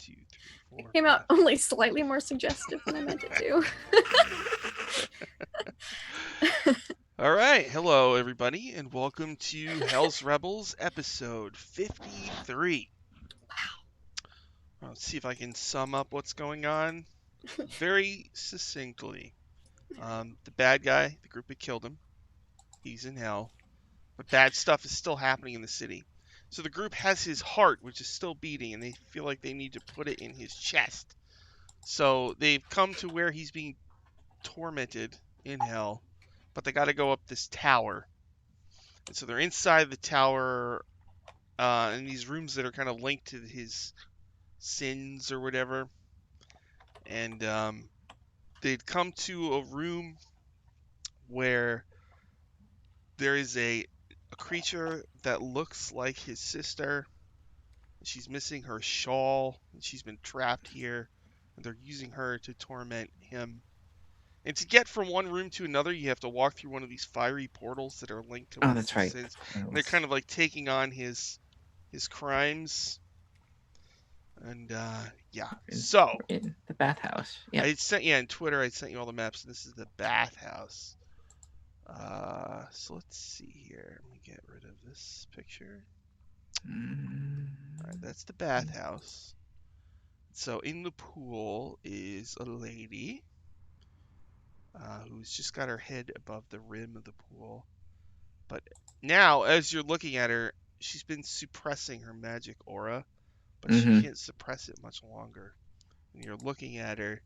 2, 3, 4. It came out only slightly more suggestive than I meant it to. All right, hello everybody, and welcome to Hell's Rebels episode 53. Wow. Let's see if I can sum up what's going on very succinctly. The bad guy, the group that killed him, he's in hell, but bad stuff is still happening in the city. So the group has his heart, which is still beating, and they feel like they need to put it in his chest. So they've come to where he's being tormented in hell, but they got to go up this tower. And so they're inside the tower in these rooms that are kind of linked to his sins or whatever. And they'd come to a room where there is a creature that looks like his sister. She's missing her shawl, and she's been trapped here. And they're using her to torment him. And to get from one room to another, you have to walk through one of these fiery portals that are linked to one of his sins. And they're kind of like taking on his crimes. And yeah, so in the bathhouse. Yeah, I sent you on Twitter. I sent you all the maps. This is the bathhouse. So let's see here. Let me get rid of this picture. All right, that's the bathhouse. So in the pool is a lady who's just got her head above the rim of the pool. But now, as you're looking at her, she's been suppressing her magic aura, but she can't suppress it much longer. When you're looking at her,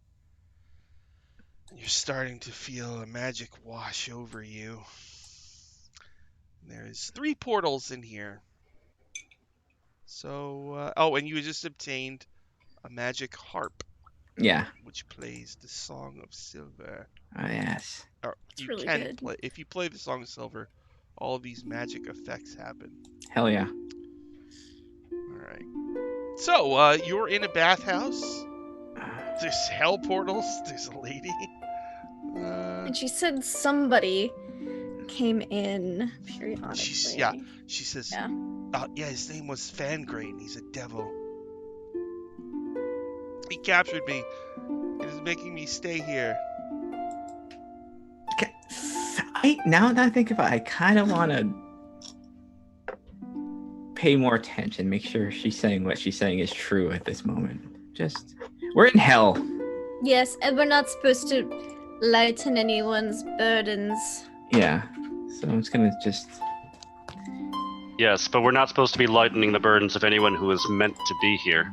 you're starting to feel a magic wash over you. There's 3 portals in here. So, and you just obtained a magic harp. Yeah. Which plays the Song of Silver. Oh, yes. Or it's you really can good. play. If you play the Song of Silver, all of these magic effects happen. Hell yeah. All right. So, you're in a bathhouse. There's hell portals. There's a lady. And she said somebody came in periodically. She says, yeah, his name was Fangrain. He's a devil. He captured me. It is making me stay here. Okay. Now that I think about it, I kind of want to pay more attention, make sure she's saying what she's saying is true at this moment. We're in hell. Yes, and we're not supposed to lighten anyone's burdens. Yeah, so I'm just gonna Yes, but we're not supposed to be lightening the burdens of anyone who is meant to be here.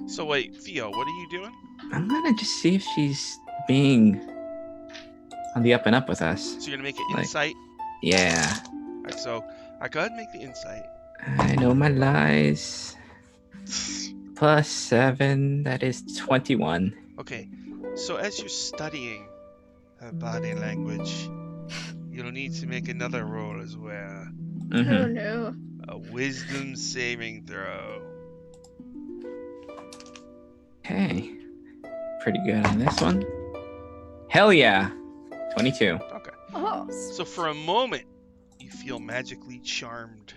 So wait, Theo, what are you doing? I'm gonna just see if she's being on the up and up with us. So you're gonna make an insight? Yeah. Alright, so go ahead and make the insight. I know my lies. +7, that is 21. Okay, so as you're studying her body language, you'll need to make another roll as well. Oh no. A wisdom saving throw. Okay. Pretty good on this one. Hell yeah. 22. Okay. Oh. So for a moment, you feel magically charmed.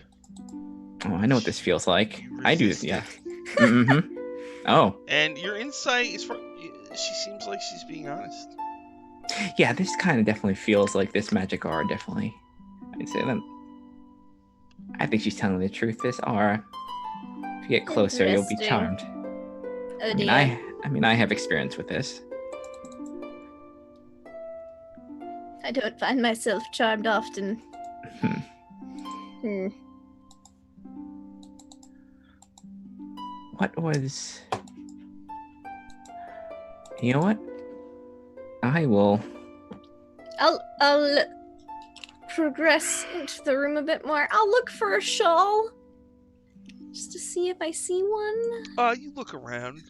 Oh, I know what this feels like. I do this, yeah. it. Oh. And your insight is she seems like she's being honest. Yeah, this kind of definitely feels like this magic aura, definitely. I'd say that. I think she's telling the truth. This aura, if you get closer, you'll be charmed. Oh dear. I mean, I have experience with this. I don't find myself charmed often. What was... You know what? I will... I'll progress into the room a bit more. I'll look for a shawl. Just to see if I see one. You look around.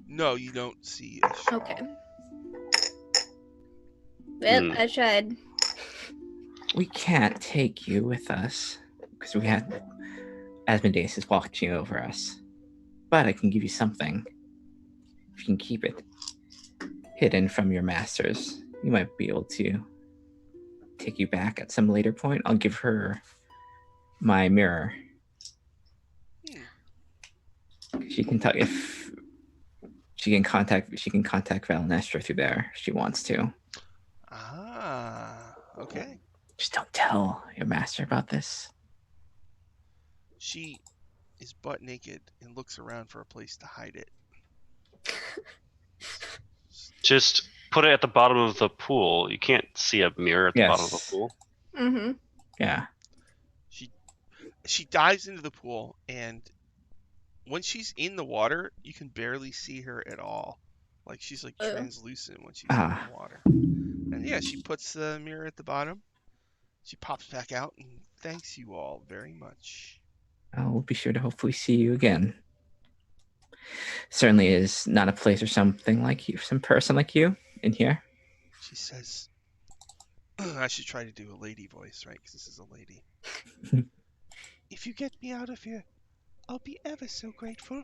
No, you don't see a shawl. Okay. Well, I tried. We can't take you with us because we had Asmodeus is watching over us. But I can give you something. If you can keep it hidden from your masters, you might be able to take you back at some later point. I'll give her my mirror. She can tell if she can contact Valnestra through there if she wants to. Ah, okay. Just don't tell your master about this. She is butt naked and looks around for a place to hide it. Just put it at the bottom of the pool. You can't see a mirror at the bottom of the Yes. pool. Mm-hmm. Yeah. She dives into the pool, and when she's in the water, you can barely see her at all. Like she's like Oh. translucent when she's in the water. And yeah, she puts the mirror at the bottom. She pops back out and thanks you all very much. I'll be sure to hopefully see you again. Certainly is not a place or something like you, some person like you in here. She says, I should try to do a lady voice, right? Because this is a lady. If you get me out of here, I'll be ever so grateful.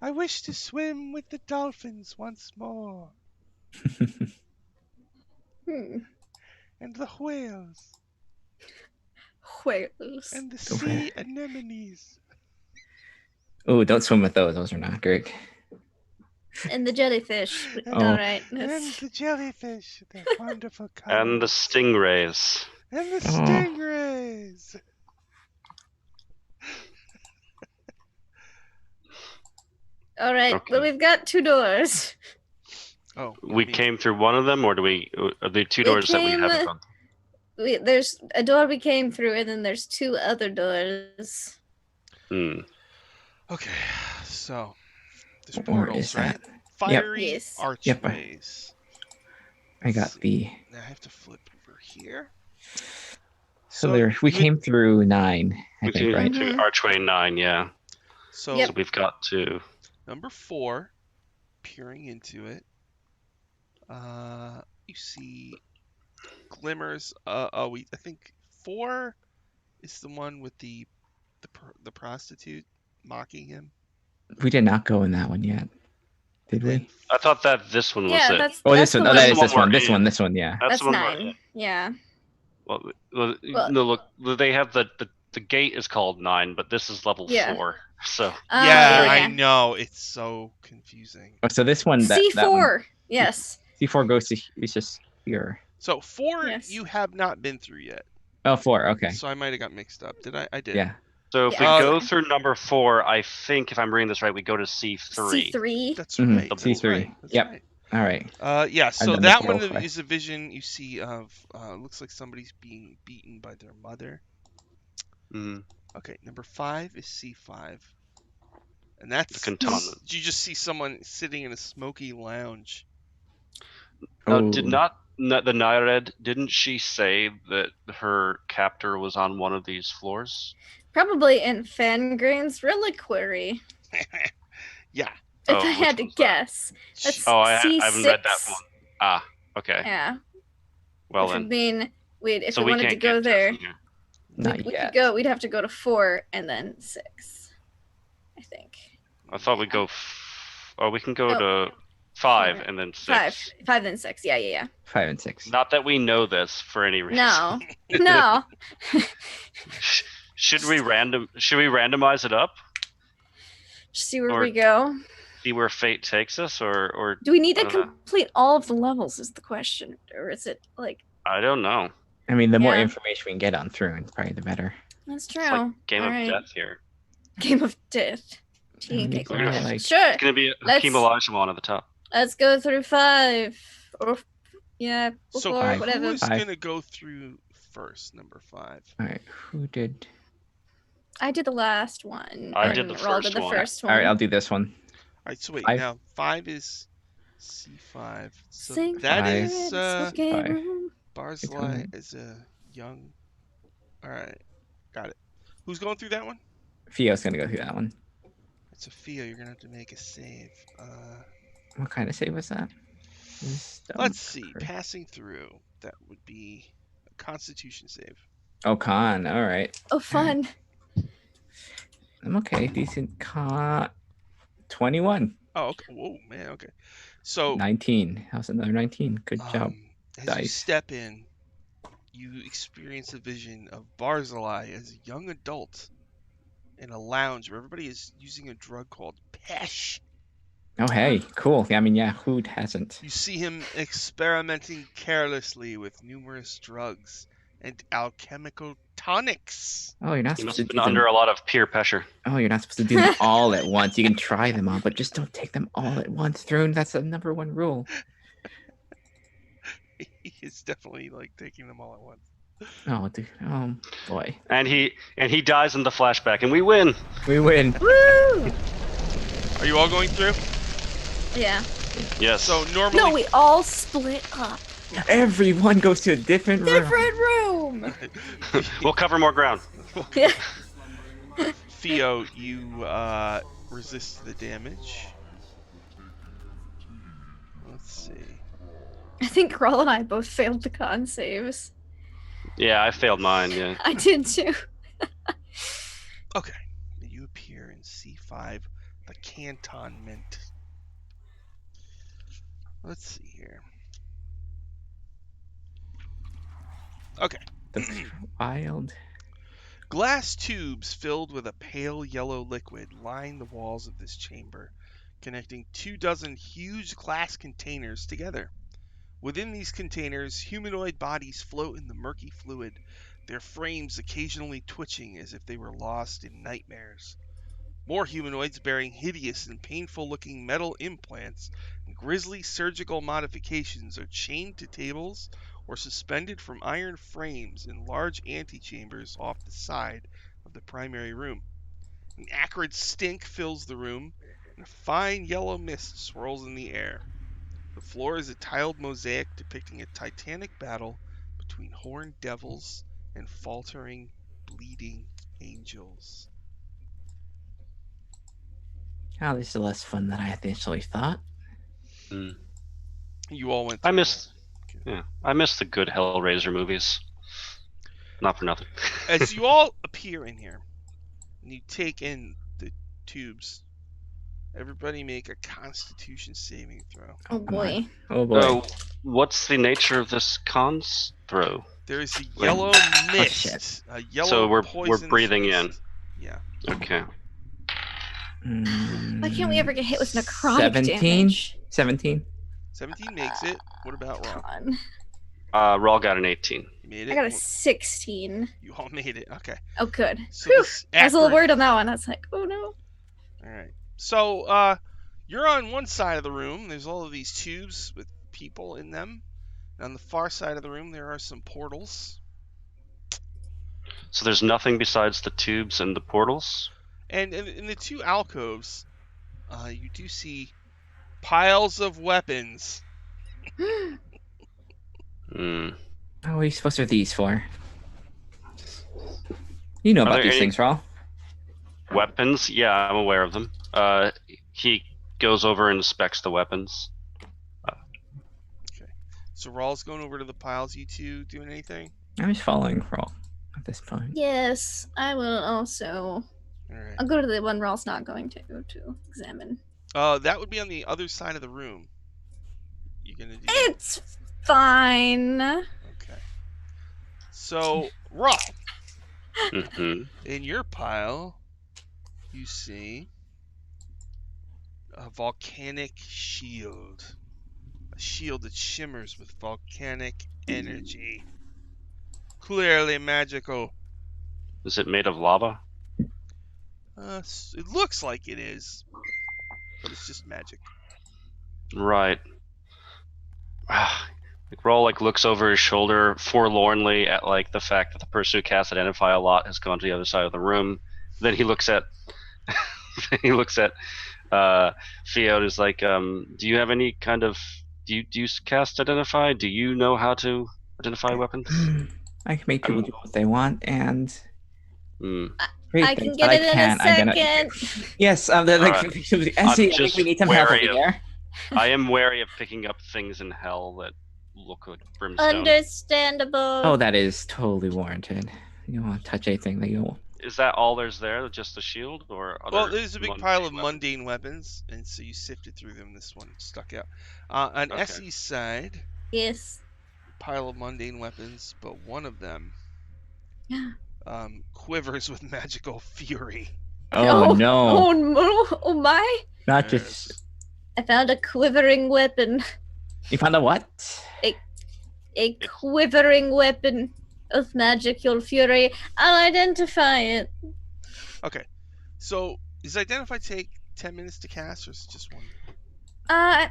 I wish to swim with the dolphins once more. And the whales. Whales. And the sea anemones. Oh, don't swim with those. Those are not great. And the jellyfish. And, All right. and the jellyfish, their wonderful colors. And the stingrays. And the stingrays. All right. Okay. Well, we've got 2 doors. Oh, We came through one of them, or are there 2 We doors that we came, haven't gone There's a door we came through, and then there's 2 other doors. through? Okay, so there's Where portals, is right? that? Fiery Yes. archways. I got the. Now I have to flip over here. So there, we came through 9, I We think, came right? through Archway 9, yeah. So Yep. So we've got to. number 4, peering into it. You see glimmers. I think 4 is the one with the prostitute mocking him. We did not go in that one yet, did Then we? I thought that this one was Yeah, it. that's. Oh, that's this one. the Oh, that That's is the this one one. we're This one. in. This one. Yeah. That's That's the one we're 9. Yeah. Well, Well- no, look, they have the gate is called 9, but this is level Yeah. 4. So yeah, yeah. I know. It's so confusing. Oh, so this one. That C4. one, Yes. C4 goes to. It's just here. So 4 Yes. you have not been through yet. Oh, 4. Okay. So I might have got mixed up. Did I? I did. Yeah. so if Yeah. we go through number 4, I think if I'm reading this right, we go to C3. C3. That's Mhm, right. That's C3. right. That's Yep. right. All right. Yeah, so done the that one portal twice. is a vision you see of looks like somebody's being beaten by their mother. Mhm. Okay, number 5 is C5. And that's The cantonment. you just see someone sitting in a smoky lounge. Oh, Did not the Nyred, didn't she say that her captor was on one of these floors? Probably in Fangrain's reliquary. Yeah. If Oh, I had which to one's that? guess. That's Oh, I C6. haven't read that one. Ah, okay. Yeah. Well Which then. would mean if So we wanted to can't go get there, from here. not we yet. could go. We'd have to go to 4 and then 6. I think. I thought we'd go. We can go No. to 5 4, and then 6. 5 then 6. Yeah. 5 and 6. Not that we know this for any reason. No. No. Should we randomize it up? See where Or- we go. See where fate takes us, or Do we need I to don't know. complete all of the levels? Is the question, or is it like I don't know. I mean, the more Yeah. information we can get on through, probably the better. that's true? It's like Game All of right. Death here. Game of Death. And Take we're one. like- Sure. It's gonna be Let's- Hakeem Olajuwon at the top. Let's go through 5 or yeah, So before, five. whatever. who is 5. going to go through first, number 5? All right. Who did? I did the last one. I and did the Raul did first the one. first All one. right. I'll do this one. All right, so wait, 5. now 5 is C5. So Sing that Five. is okay, 5. room. Barzillai is a young. All right, got it. Who's going through that one? Theo's gonna go through that one. Sophia, you're gonna have to make a save. What kind of save was that? Wisdom, Let's see, courage. passing through. That would be a Constitution save. Oh, con. All right. Oh, fun. I'm okay. Decent con. 21. Oh, okay. Whoa, man. Okay. So 19. How's another 19? Good job. as you Dice. step in, you experience a vision of Barzillai as a young adult in a lounge where everybody is using a drug called Pesh. Oh, hey, cool. I mean, yeah, who hasn't? You see him experimenting carelessly with numerous drugs and alchemical tonics. Oh, you're not He supposed must to have do been them. under a lot of peer pressure. Oh, you're not supposed to do them all at once. You can try them all, but just don't take them all at once, Thrune. That's the number one rule. He is definitely like taking them all at once. Oh, dude. Oh, boy. And he dies in the flashback, and we win. We win. Woo! Are you all going through? Yeah. Yes. So normally, No, we all split up. Everyone goes to a different room. Different room. We'll cover more ground. Yeah. Theo, you resist the damage. Let's see. I think Rawl and I both failed the con saves. Yeah, I failed mine. Yeah. I did too. Okay, you appear in C5, the cantonment. Let's see here. Okay. The wild. Glass tubes filled with a pale yellow liquid line the walls of this chamber, connecting 24 huge glass containers together. Within these containers, humanoid bodies float in the murky fluid, their frames occasionally twitching as if they were lost in nightmares. More humanoids bearing hideous and painful-looking metal implants and grisly surgical modifications are chained to tables or suspended from iron frames in large antechambers off the side of the primary room. An acrid stink fills the room, and a fine yellow mist swirls in the air. The floor is a tiled mosaic depicting a titanic battle between horned devils and faltering, bleeding angels. Oh, this is less fun than I initially thought. Mm. You all went I through. missed. Yeah, I missed the good Hellraiser movies. Not for nothing. As you all appear in here, and you take in the tubes, everybody make a Constitution saving throw. Oh Come on. boy. Oh, boy. So, what's the nature of this cons throw? There is a yellow mist, shit. a yellow So we're poisonous breathing mist. Yeah. Okay. Why can't we ever get hit with necrotic 17? damage? 17? 17 makes it. What about Raw? Con. Raw got an 18. You made it. I got a 16. You all made it. Okay. Oh, good. So Whew. this I was a little acrid- worried on that one. I was like, oh no. All right. So you're on one side of the room. There's all of these tubes with people in them. And on the far side of the room, there are some portals. So there's nothing besides the tubes and the portals? And in the two alcoves, you do see piles of weapons. Hmm. Oh, what are you supposed to have these for? You know Are about there these any- things, Rawl. Weapons? Yeah, I'm aware of them. He goes over and inspects the weapons. So Rawl's going over to the piles. You two doing anything? I'm just following Rawl at this point. Yes, I will also. All right. I'll go to the one Rawl's not going to examine. That would be on the other side of the room. You gonna do that? It's fine. Okay. So Raw, Hmm. in your pile, you see a volcanic shield. A shield that shimmers with volcanic energy. Clearly magical. Is it made of lava? It looks like it is, but it's just magic. Right. Like Rawl looks over his shoulder forlornly at the fact that the person who casts Identify a lot has gone to the other side of the room. Then he looks at Theo and is like, do you have any kind of do you cast Identify? Do you know how to identify weapons? I can make people do what they want and Hmm. great I things, can but get it in a can't second. Yes, I Alright. think I'm I think just we need some help over wary of- here. I am wary of picking up things in hell that look like brimstone. Understandable. Oh, that is totally warranted. You don't want to touch anything that you. Is that all there's there? Just the shield, or other? Well, there's a big pile of weapons? mundane weapons, and so you sifted through them. This one stuck out. On Okay. Essie's side, Yes. pile of mundane weapons, but one of them Yeah. quivers with magical fury. Oh no! Oh no! Oh my! Not Yes. just I found a quivering weapon. you found a what? A quivering weapon of magical fury. I'll identify it. Okay. So, does Identify take 10 minutes to cast, or is it just one?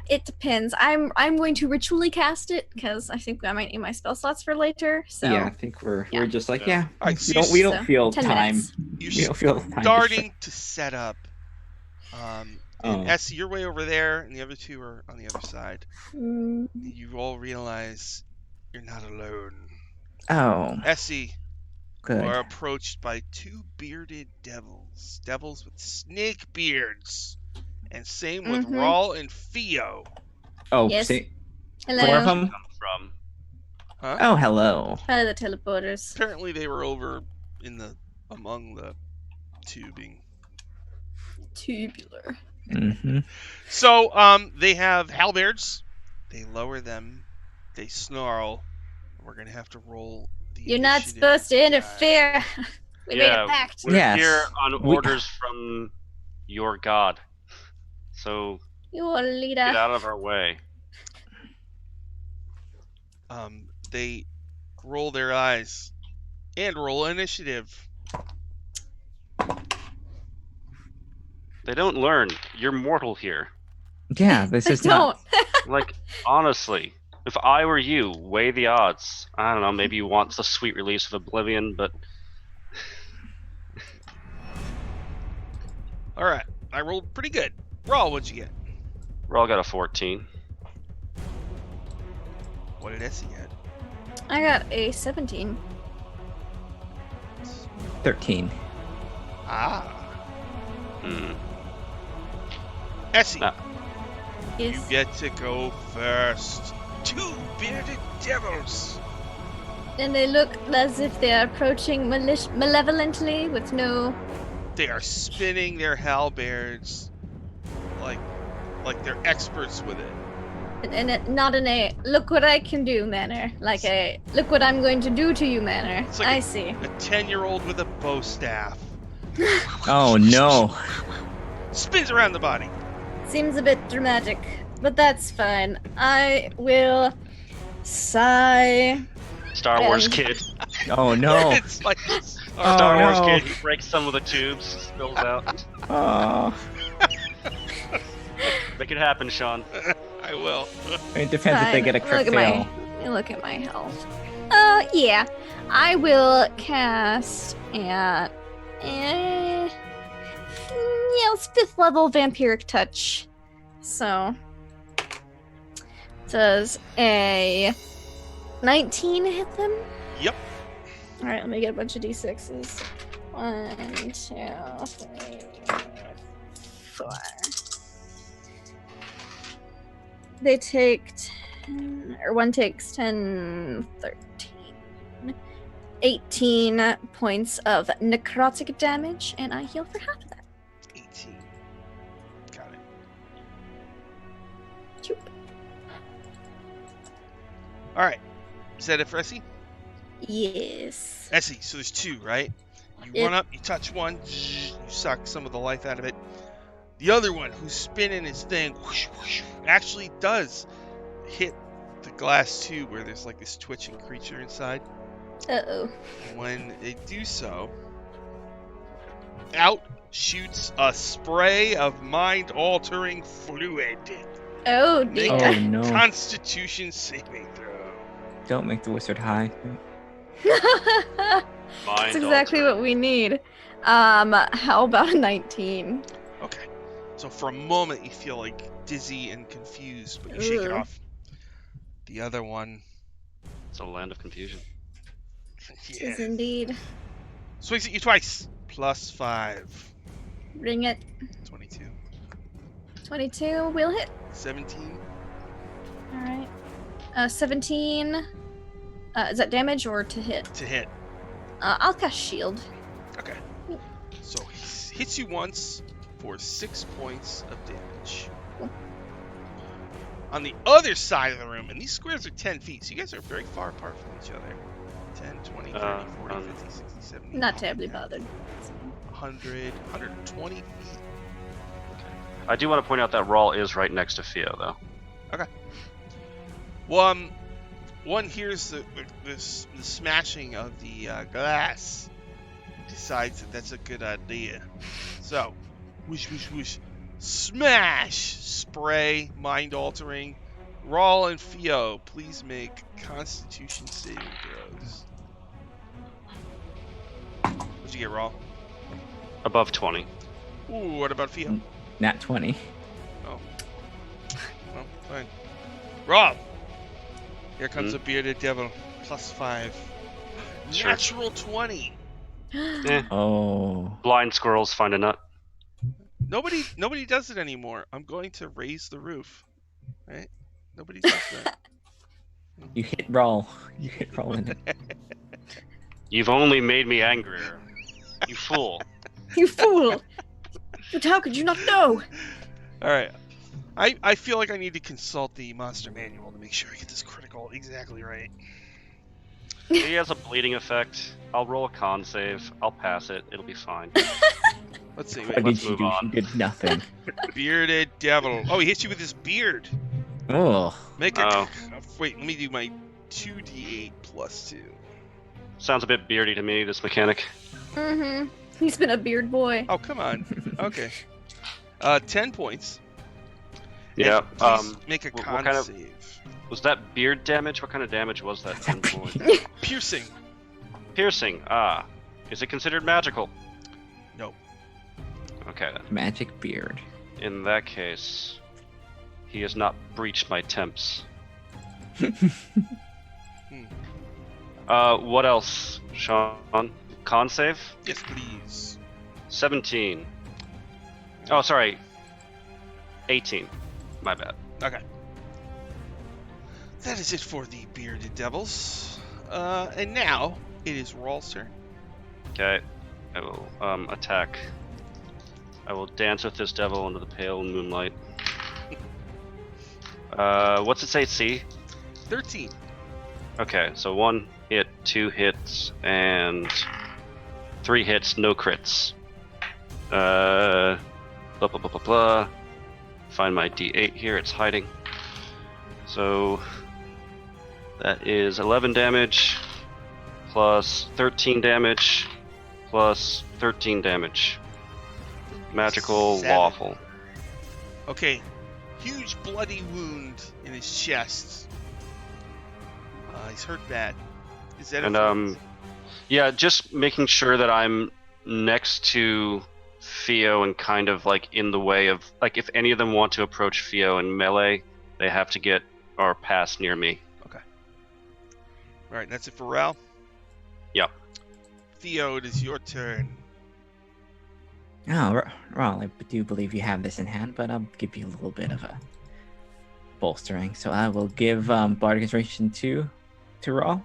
It depends. I'm going to ritually cast it because I think I might need my spell slots for later. So Yeah, I think we're just like Yeah. Alright, we so don't you we don't so, feel 10 time. minutes. You're We don't feel time. starting to set up. And Oh. Essie, you're way over there, and the other two are on the other side. Mm, You all realize you're not alone. Oh, Essie, you good. are approached by two bearded devils with snake beards, and same with Mhm. Rawl and Theo. Oh, Yes. see, hello. 4 of them. Come from. Huh? Oh, hello. Hi, the teleporters. Apparently, they were over among the tubing. Tubular. Mm-hmm. So, they have halberds. They lower them. They snarl. We're gonna have to roll the. You're not initiative supposed to die. interfere. We made Yeah, a pact. We're Yes. here on We- orders from your god. So Your get leader. out of our way. They roll their eyes and roll initiative. They don't learn. You're mortal here. Yeah, this is Don't. not. Like, honestly, if I were you, weigh the odds. I don't know, maybe you want the sweet release of Oblivion, but All right, I rolled pretty good. Rawl, what'd you get? Rawl got a 14. What did Essie get? I got a 17. 13. Ah, Hmm. Essie, Nah. you Yes. get to go first. Two bearded devils. And they look as if they are approaching malevolently with no. They are spinning their halberds like they're experts with it. Not in a look what I can do manner. Like a look what I'm going to do to you manner. It's like I see. A 10-year-old with a bow staff. Oh no. Spins around the body. Seems a bit dramatic, but that's fine. I will sigh. Star Wars And- kid. Oh no. It's like Oh, Star Wars no. kid who breaks some of the tubes, spills out. Oh. Make it happen, Sean. I will. It depends if they Fine. get a crit fail. Look at my health. Yeah. I will cast at it's 5th level vampiric touch. So does a 19 hit them? Yep. Alright, let me get a bunch of d6s. 1, 2, 3, 4. They take 10, or one takes 10, 13, 18 points of necrotic damage, and I heal for half of that. 18. Got it. Choop. All right. Is that it for Essie? Yes. Essie, so there's two, right? You Yep. run up, you touch one, you suck some of the life out of it. The other one, who's spinning his thing, whoosh, whoosh, actually does hit the glass tube where there's like this twitching creature inside. Uh-oh. When they do so, out shoots a spray of mind-altering fluid. Oh, Make dear. Oh no. Constitution saving throw. Don't make the wizard high. That's exactly what we need. How about a 19? Okay. So for a moment you feel like dizzy and confused, but you shake it Ugh. off. The other one, It's a land of confusion. It yeah, is indeed. swings at you twice. +5. Bring it. 22. 22 will hit. 17. Alright. 17. Is that damage or to hit? To hit. I'll cast shield. Okay. So he hits you once for 6 points of damage. Cool. On the other side of the room, and these squares are 10 feet, so you guys are very far apart from each other. 10, 20, 30, 40, 50, 60, 70. Not terribly bothered. 100, 120 feet. I do want to point out that Rawl is right next to Theo, though. Well, one hears the smashing of the glass, decides that that's a good idea. So, whoosh, whoosh, whoosh, smash, spray, mind-altering. Rawl and Theo, please make Constitution saving throws. What'd you get, Rawl? Above 20. Ooh, what about Theo? Nat 20. Oh, fine. Rob! Here comes a bearded devil. +5. Sure. Natural 20. Oh. Blind squirrels find a nut. Nobody does it anymore. I'm going to raise the roof. Right? Nobody does that. You hit roll. You hit roll in it. You've only made me angrier. You fool. You fool! But how could you not know? Alright. I feel like I need to consult the monster manual to make sure I get this critical exactly right. He has a bleeding effect. I'll roll a con save. I'll pass it. It'll be fine. Let's see. What Wait. did you move do? on. You did nothing. Bearded devil. Oh, he hits you with his beard. Oh. Make a. Oh. Wait, let me do my 2d8 +2. Sounds a bit beardy to me, this mechanic. Mm-hmm. He's been a beard boy. Oh, come on. Okay. 10 points. Yeah. And please make a what con kind of- save. Was that beard damage? What kind of damage was that? Piercing. Piercing. Ah. Is it considered magical? No. Okay then. Magic beard. In that case, he has not breached my temps. What else, Sean? Con save? Yes, please. 17. Oh, sorry. 18. My bad. Okay. That is it for the bearded devils. And now it is Rawl's turn. Okay. I will attack. I will dance with this devil under the pale moonlight. What's it say? C? 13. Okay, so 1 hit, 2 hits, and 3 hits, no crits. Blah blah blah blah blah. Find my D8 here, it's hiding. So that is 11 damage, plus 13 damage, plus 13 damage. Magical, 7. lawful. Okay. Huge bloody wound in his chest. He's hurt bad. Is that And yeah, just making sure that I'm next to Theo and kind of like in the way of, like, if any of them want to approach Theo in melee, they have to get or pass near me. Alright, that's it for Ral? Yep. Theo, it is your turn. Oh, Rawl, I do believe you have this in hand, but I'll give you a little bit of a bolstering. So I will give Bardic Inspiration to Rawl,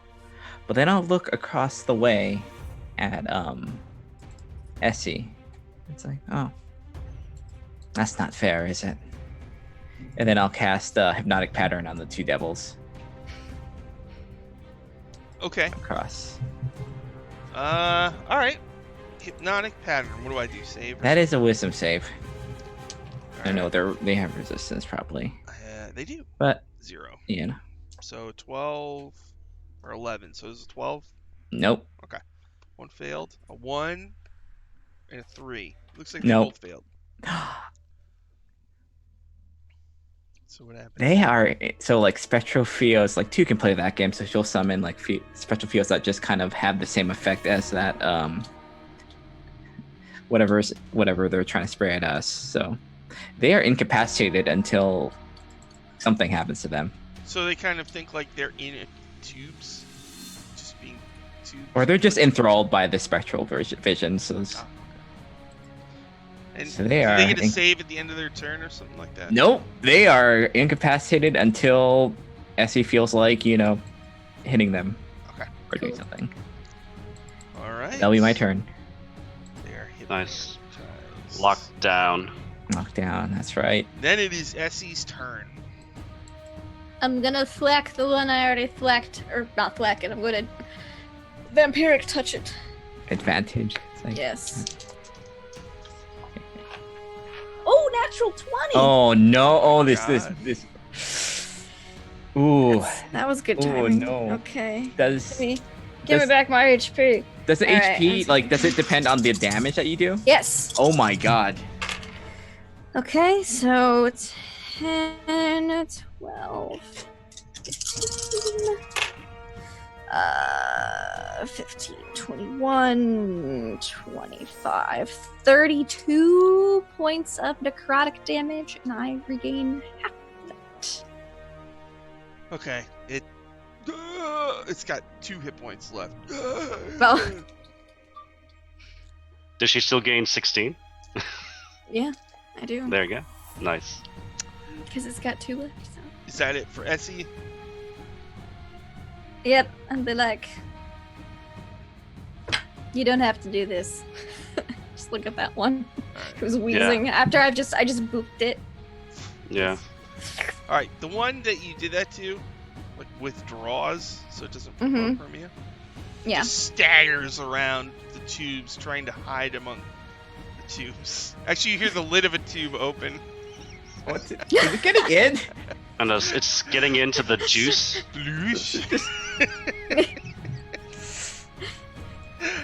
but then I'll look across the way at Essie. It's like, oh, that's not fair, is it? And then I'll cast Hypnotic Pattern on the two devils Okay. across. Alright. Hypnotic pattern. What do I do? Save? That is a Wisdom save. I know Alright. they have resistance probably, They do. but 0. you know, So 12 or 11. So is it 12? nope. One failed. A 1 and a 3. Looks like they Nope. both failed. So what happened? They are so like Spectral Fios. Like 2 can play that game, so she'll summon like Spectral Fios that just kind of have the same effect as that whatever they're trying to spray at us. So they are incapacitated until something happens to them, So they kind of think like they're in tubes, just being tubes. or they're just enthralled by the spectral vision. So And so do they are they get a save at the end of their turn or something like that? nope, they are incapacitated until Essie feels like hitting them Okay. or doing Cool. something. All right. That'll be my turn. They are Nice. hypnotized. Locked down. Knockdown. That's right. Then it is Essie's turn. I'm gonna thwack the one I already thwacked, or not thwack it, I'm gonna vampiric touch it. Advantage. It's like, Yes. natural 20. Oh no! Oh, this. Ooh, That was good Oh, timing. no. Okay. does Give me does- back my HP. does the All right, HP does it depend on the damage that you do? Yes. Oh my god! Okay, so 10, 12, 15, 21, 25, 32 points of necrotic damage, and I regain half of it. Okay, it's got 2 hit points left. Well. Does she still gain 16? Yeah, I do. There you go. Nice. Because it's got 2 left, so. Is that it for Essie? Yep, and be like, you don't have to do this. Just look at that one. It was wheezing after I just booped it. Yeah. All right, the one that you did that to, like withdraws, so it doesn't Mhm. from you. Yeah. Just staggers around the tubes, trying to hide among the tubes. Actually, you hear the lid of a tube open. What's it? Is it getting in? And it's getting into the juice. Sploosh.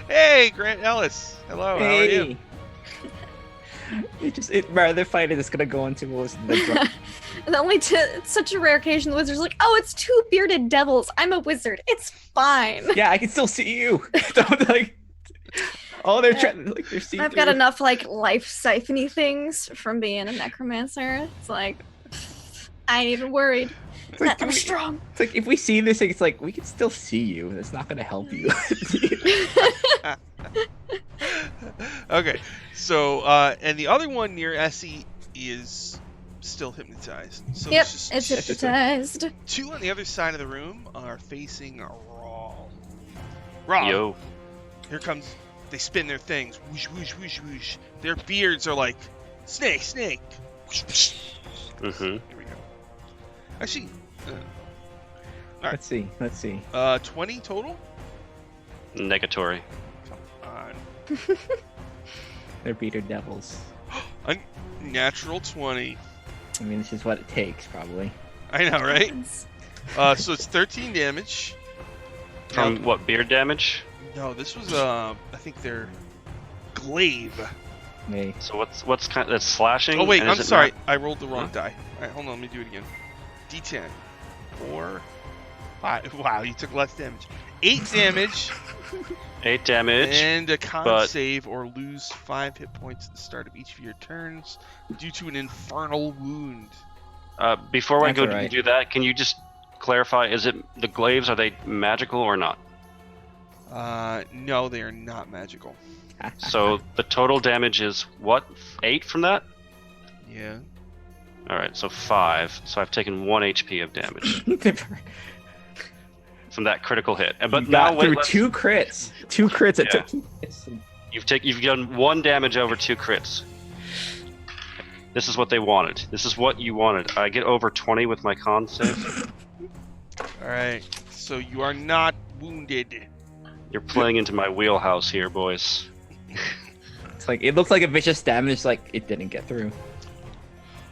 Hey, Grant Ellis. Hello. How are you? Rather fight it, it's gonna go into what was the drum. And it's such a rare occasion the wizard's like, oh, it's 2 bearded devils. I'm a wizard. It's fine. Yeah, I can still see you. Don't like. Oh, they're trying. Like they're seeing. I've got enough like life siphony things from being a necromancer. It's like I ain't even worried. It's like, I'm strong. It's like if we see this, it's like we can still see you. It's not gonna help you. Okay, so and the other one near Essie is still hypnotized. So Yep, there's it's just hypnotized. 2 on the other side of the room are facing Rawl. Rawl, Yo. here comes. They spin their things. Whoosh, whoosh, whoosh, whoosh. Their beards are like snake, snake. Whoosh, whoosh. Mm-hmm. Here we go. Actually, Let's see. 20 total. Negatory. Come on. They're beater devils. Natural 20. I mean, this is what it takes, probably. I know, right? So it's 13 damage. From Now- what, beard damage? No, this was I think their glaive. Maybe. So what's kind of, that's slashing? Oh wait, and I'm is it sorry. not- I rolled the wrong Huh? die. All right, hold on. Let me do it again. D10. 4. 5. Wow, you took less damage. 8 damage 8 damage. and a con but- save or lose 5 hit points at the start of each of your turns due to an infernal wound. Before I That's go all right. do that, can you just clarify? Is it the glaives? Are they magical or not? No, they are not magical. So the total damage is what? 8 from that? Yeah. All right, so 5. So I've taken 1 HP of damage from that critical hit. But You now got through let's- 2 crits. 2 crits. It Yeah. took. You've done 1 damage over 2 crits. This is what they wanted. This is what you wanted. I get over 20 with my con save. All right. So you are not wounded. You're playing into my wheelhouse here, boys. It's like it looks like a vicious stab, and it's like it didn't get through.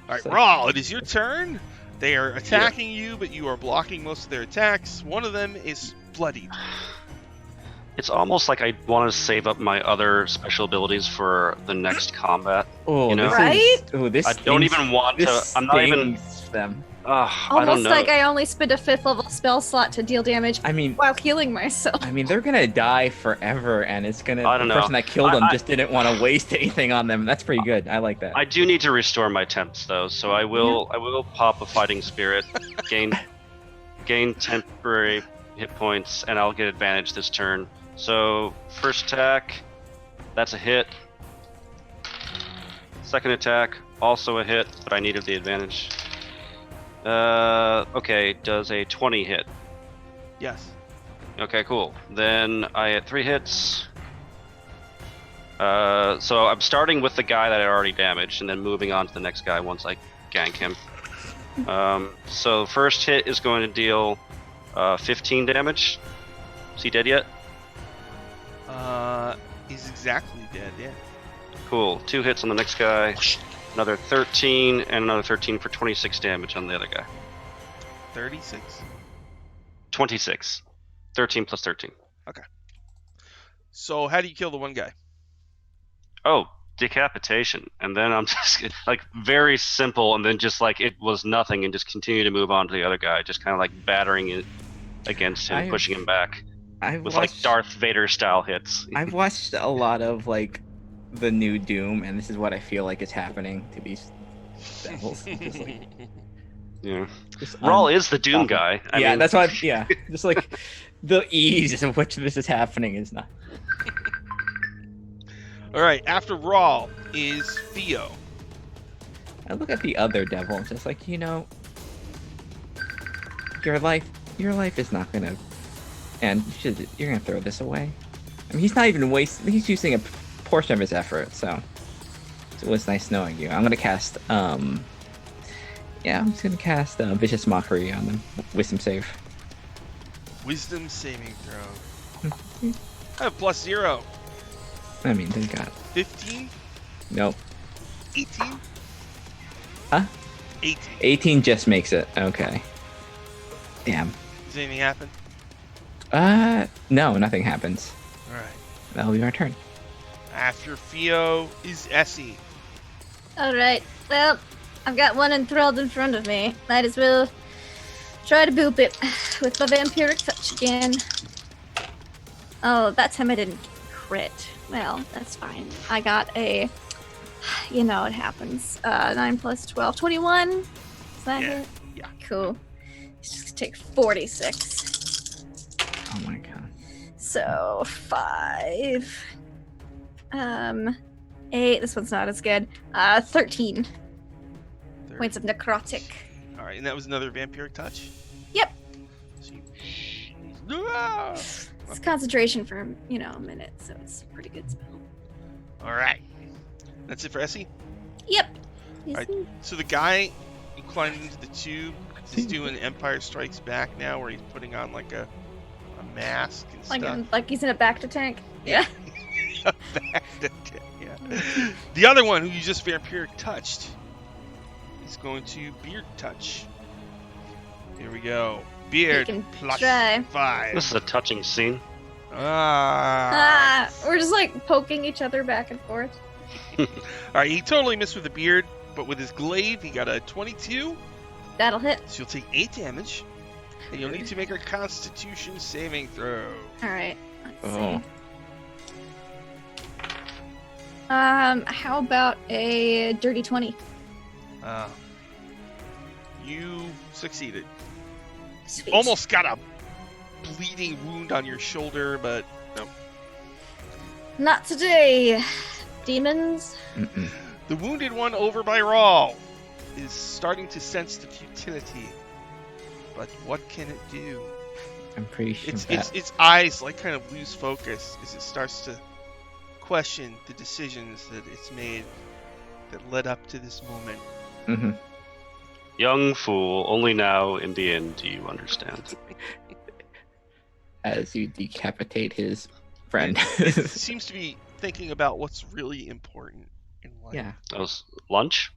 All right, So- Rawl, it is your turn. They are attacking you, but you are blocking most of their attacks. One of them is bloodied. It's almost like I want to save up my other special abilities for the next combat. Oh, You know? this Right? is, oh, this. I don't stings- even want to. This I'm not even. stings them. I don't Almost know. like I only spent a 5th level spell slot to deal damage I mean, while healing myself. they're gonna die forever, and it's gonna. I don't the know. person that killed them I- just didn't want to waste anything on them. That's pretty good. I like that. I do need to restore my temps though, so I will pop a fighting spirit, gain temporary hit points, and I'll get advantage this turn. So first attack, that's a hit. Second attack, also a hit, but I needed the advantage. Okay, does a 20 hit? Yes. Okay, cool. Then I had 3 hits. So I'm starting with the guy that I already damaged, and then moving on to the next guy once I gank him. So first hit is going to deal 15 damage. Is he dead yet? He's exactly dead, yeah. Cool. 2 hits on the next guy. another 13, and another 13 for 26 damage on the other guy. 36. 26. 13 plus 13. So how do you kill the one guy? Oh, decapitation. And then I'm just like very simple, and then just like it was nothing, and just continue to move on to the other guy, just kind of like battering it against him, pushing him back with like Darth Vader style hits. I've watched a lot of like the new Doom, and this is what I feel like is happening to these devils. Just, like, Yeah. just Rawl is the Doom guy. I yeah, mean, that's why. Yeah, just like the ease of which this is happening is not. All right, after Rawl is Theo. I look at the other devil, just like, you know, your life is not gonna, and you're gonna throw this away. I mean, he's not even wasting. He's using a portion of his effort, so it was nice knowing you. I'm gonna cast, I'm just gonna cast Vicious Mockery on them. Wisdom save. Wisdom saving throw. I have +0. I mean, they got 15? nope. 18? Huh? 18. 18 just makes it. Okay. Damn. Does anything happen? No, nothing happens. All right. That'll be our turn. After Theo is Essie. Alright, well, I've got one enthralled in front of me. Might as well try to boop it with my vampiric touch again. Oh, that time I didn't crit. Well, that's fine. I got a... You know, it happens. 9 plus 12. 21? Is that Yeah, it? yeah. Cool. It's just take 46. Oh my god. So, 5. 8. This one's not as good. 13 points of necrotic. All right, and that was another vampiric touch? Yep. So Ah! It's concentration for, a minute, so it's a pretty good spell. All right. That's it for Essie? Yep. Alright. So the guy who climbed into the tube is doing Empire Strikes Back now, where he's putting on like a mask and stuff. Like he's in a Bacta tank? Yeah. Yeah. The other one who you just vampiric touched is going to beard touch. Here we go. Beard can plus try. 5. this is a touching scene. We're just like poking each other back and forth. Alright, he totally missed with the beard, but with his glaive, he got a 22. That'll hit. So you'll take 8 damage, and you'll need to make a Constitution saving throw. Alright. Let's Oh. see. How about a dirty 20? You succeeded. Sweet. Almost got a bleeding wound on your shoulder, but no. Not today, demons. Mm-mm. The wounded one over by Rawl is starting to sense the futility. But what can it do? I'm pretty sure Its eyes like kind of lose focus as it starts to question the decisions that it's made that led up to this moment. Mm-hmm. Young fool, only now in the end do you understand. As you decapitate his friend. It seems to be thinking about what's really important in life. Yeah. That was lunch?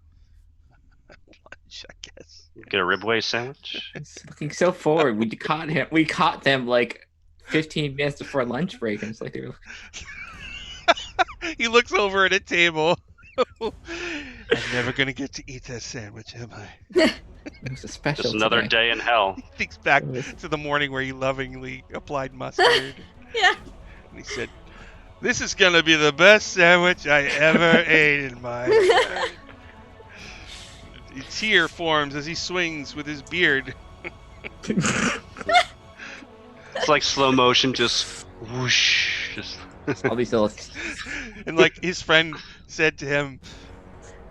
Lunch, I guess. Get a ribway sandwich? It's looking so forward. We caught him. We caught them like 15 minutes before lunch break. And it's like they were. He looks over at a table. I'm never gonna get to eat that sandwich, am I? It was a special. Just another today. day in hell. He thinks back It was- to the morning where he lovingly applied mustard. Yeah. And he said, "This is gonna be the best sandwich I ever ate in my life." A tear forms as he swings with his beard. It's like slow motion, just whoosh. Just All these little. And like his friend said to him,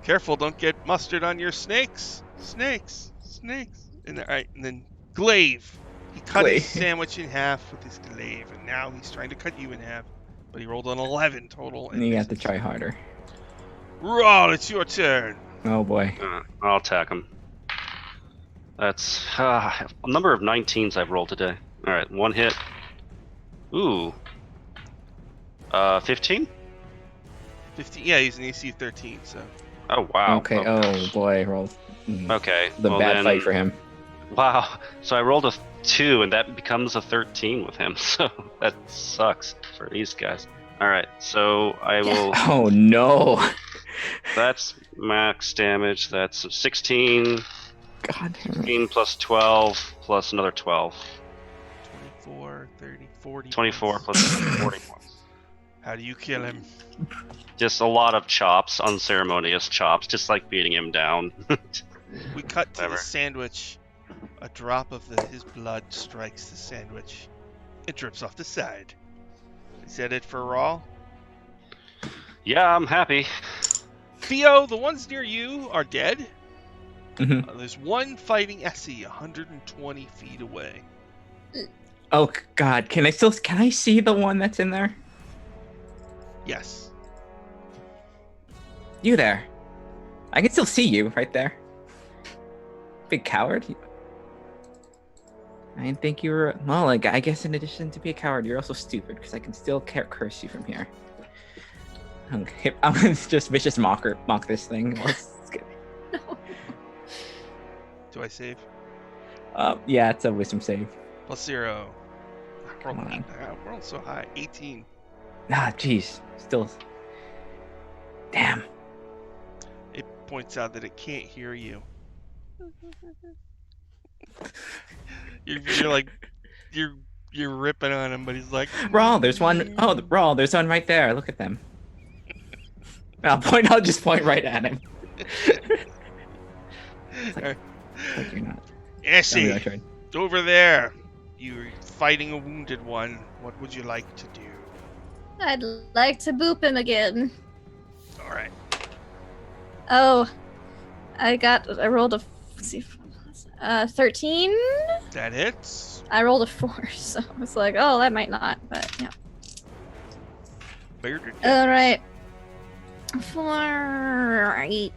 "Careful, don't get mustard on your snakes. Snakes. And then glaive. He cut his Glaive. sandwich in half with his glaive, and now he's trying to cut you in half. But he rolled an 11 total. And you have to try harder. Rawl, it's your turn. Oh boy. I'll attack him. That's a number of 19s I've rolled today. All right, one hit. Ooh. 15? 15. Yeah, he's an AC 13. So Oh wow. Okay. Oh boy, roll. Okay. The well bad then, fight for him. Wow. So I rolled a 2, and that becomes a 13 with him. So that sucks for these guys. All right. So I will. Oh no! That's max damage. That's 16. God damn it. 16 plus 12 plus another 12. 24, 30, 40. 24 points. plus 40 points. How do you kill him? Just a lot of chops, unceremonious chops, just like beating him down. We cut to Whatever. the sandwich. A drop of his blood strikes the sandwich. It drips off the side. Is that it for Raw? Yeah, I'm happy. Theo, the ones near you are dead. Mhm. There's one fighting Essie 120 feet away. Oh God! Can I see the one that's in there? Yes. You there? I can still see you right there. Big coward. I didn't think you were. Well, like, I guess in addition to be a coward, you're also stupid because I can still curse you from here. Okay, I'm gonna just vicious mock this thing. Let's get. Do I save? Yeah, it's a wisdom save. +0. Come on. We're all so high. 18. Ah, jeez. Still. Damn. It points out that it can't hear you. You're like, you're ripping on him, but he's like, Rawl, there's one. Oh, Rawl, there's one right there. Look at them. I'll just point right at him. Like you're not. Essie, My turn. over there. You're fighting a wounded one. What would you like to do? I'd like to boop him again. All right. Oh, I rolled a, let's see, 13. That hits. I rolled a 4, so I was like, oh, that might not, but yeah. Bearded. All right. 4, 8,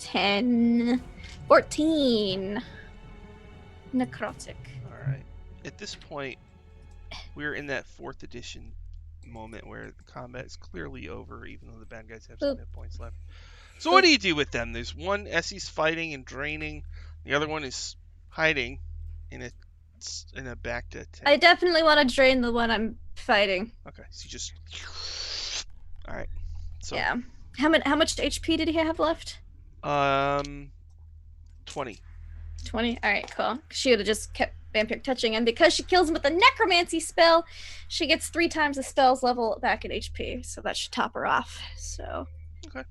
10, 14. Necrotic. All right. At this point, we're in that 4th edition moment where the combat is clearly over, even though the bad guys have some Boop. hit points left. So what do you do with them? There's one Essie's fighting and draining. The other one is hiding in a back to attack. I definitely want to drain the one I'm fighting. Okay, so you just. All right. So. Yeah. How much HP did he have left? 20. 20. All right, cool. She would have just kept vampire touching, and because she kills him with a necromancy spell, she gets 3 times the spell's level back at HP. So that should top her off. So. Okay.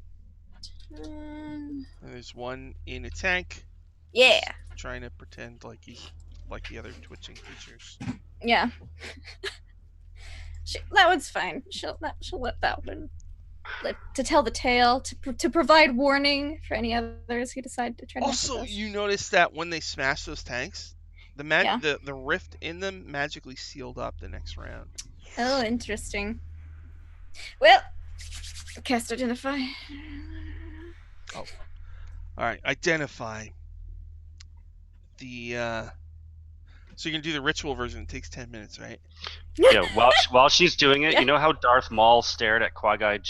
And there's one in a tank. Yeah. Trying to pretend like he's like the other twitching creatures. Yeah. That one's fine. She'll let that one live to tell the tale, to provide warning for any others who decide to try to mess Also, with us. you notice that when they smash those tanks, Yeah. the rift in them magically sealed up the next round. Oh, interesting. Well, cast identify. All right, identify the. So you can do the ritual version. It takes 10 minutes, right? Yeah, while she's doing it, you know how Darth Maul stared at Qui-Gon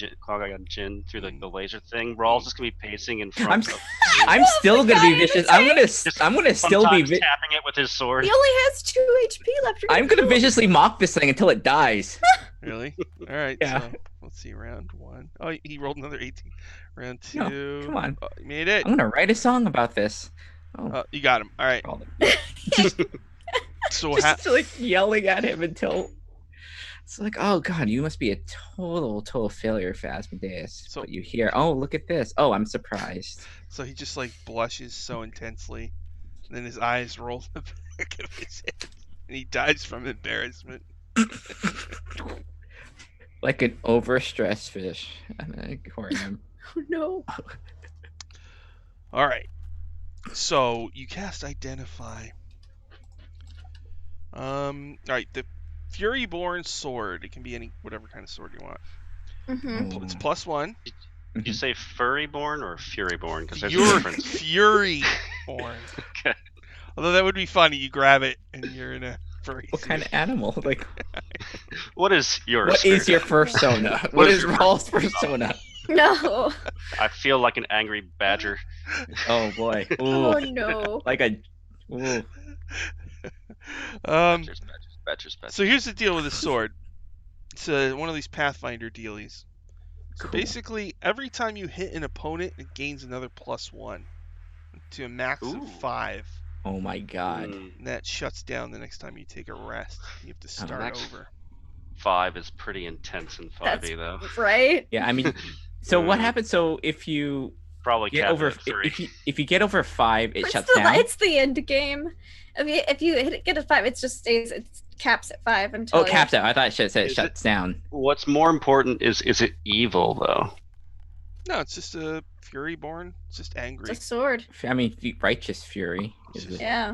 Jinn through the laser thing? Rawl's just gonna be pacing in front of I'm still gonna be vicious. I'm gonna still be. tapping it with his sword. He only has 2 HP left. I'm gonna viciously mock this thing until it dies. Really? All right. Yeah. So let's see. Round 1. Oh, he rolled another 18. Round 2. No, come on. Oh, you made it. I'm gonna write a song about this. Oh, You got him. All right. So just like yelling at him until it's like, oh god, you must be a total failure, Phasmodeus. So- But you hear, oh, look at this. Oh, I'm surprised. So he just like blushes so intensely, and then his eyes roll the back of his head, and he dies from embarrassment. Like an overstressed fish. And I ignore him. Oh no. All right. So you cast Identify. All right. The Fury-Born sword. It can be whatever kind of sword you want. Mm-hmm. It's +1. Did you say Furry-Born or Fury-Born? Because there's a You're difference. Fury-Born. Okay. Although that would be funny. You grab it and you're in a furry What suit. kind of animal? Like, What is your what is your persona? What is Rawl's persona? No. I feel like an angry badger. Oh boy. Ooh. Oh no. Like a. Ooh. Badgers. So here's the deal with the sword. It's one of these Pathfinder dealies. So Cool. basically, every time you hit an opponent, it gains another +1 to a max Ooh. of 5. Oh my god. And that shuts down the next time you take a rest. You have to start Max over. 5 is pretty intense in 5e though. Right? Yeah, I mean, so what Mm. happens? So if you Probably get capped over, at 3. if you get over 5, it It's shuts the, down. It's the end game. If you get a 5, it just stays. It caps at 5 until. Oh, it caps out. I thought it said it Is shuts down. What's more important is it evil though? No, it's just a Fury-Born. It's just angry. It's a sword. I mean, righteous fury. It's Is just- it? Yeah.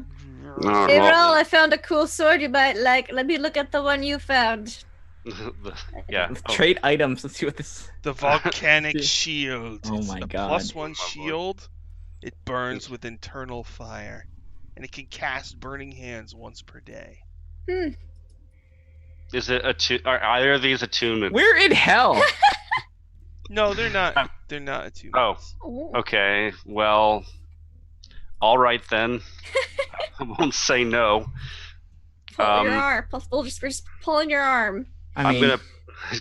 Oh, Hey, well, Raul, I found a cool sword you might like. Let me look at the one you found. yeah. Oh, Trade items. Let's see what this. The volcanic shield. Oh It's my a god. +1 lord. shield. It burns with internal fire, and it can cast Burning Hands once per day. Is it are either of these attunements? We're in hell. No, they're not. They're not attuned. Oh. Ooh. Okay, well, all right then. I won't say no. Pull your arm. We're just pulling your arm. I mean, I'm gonna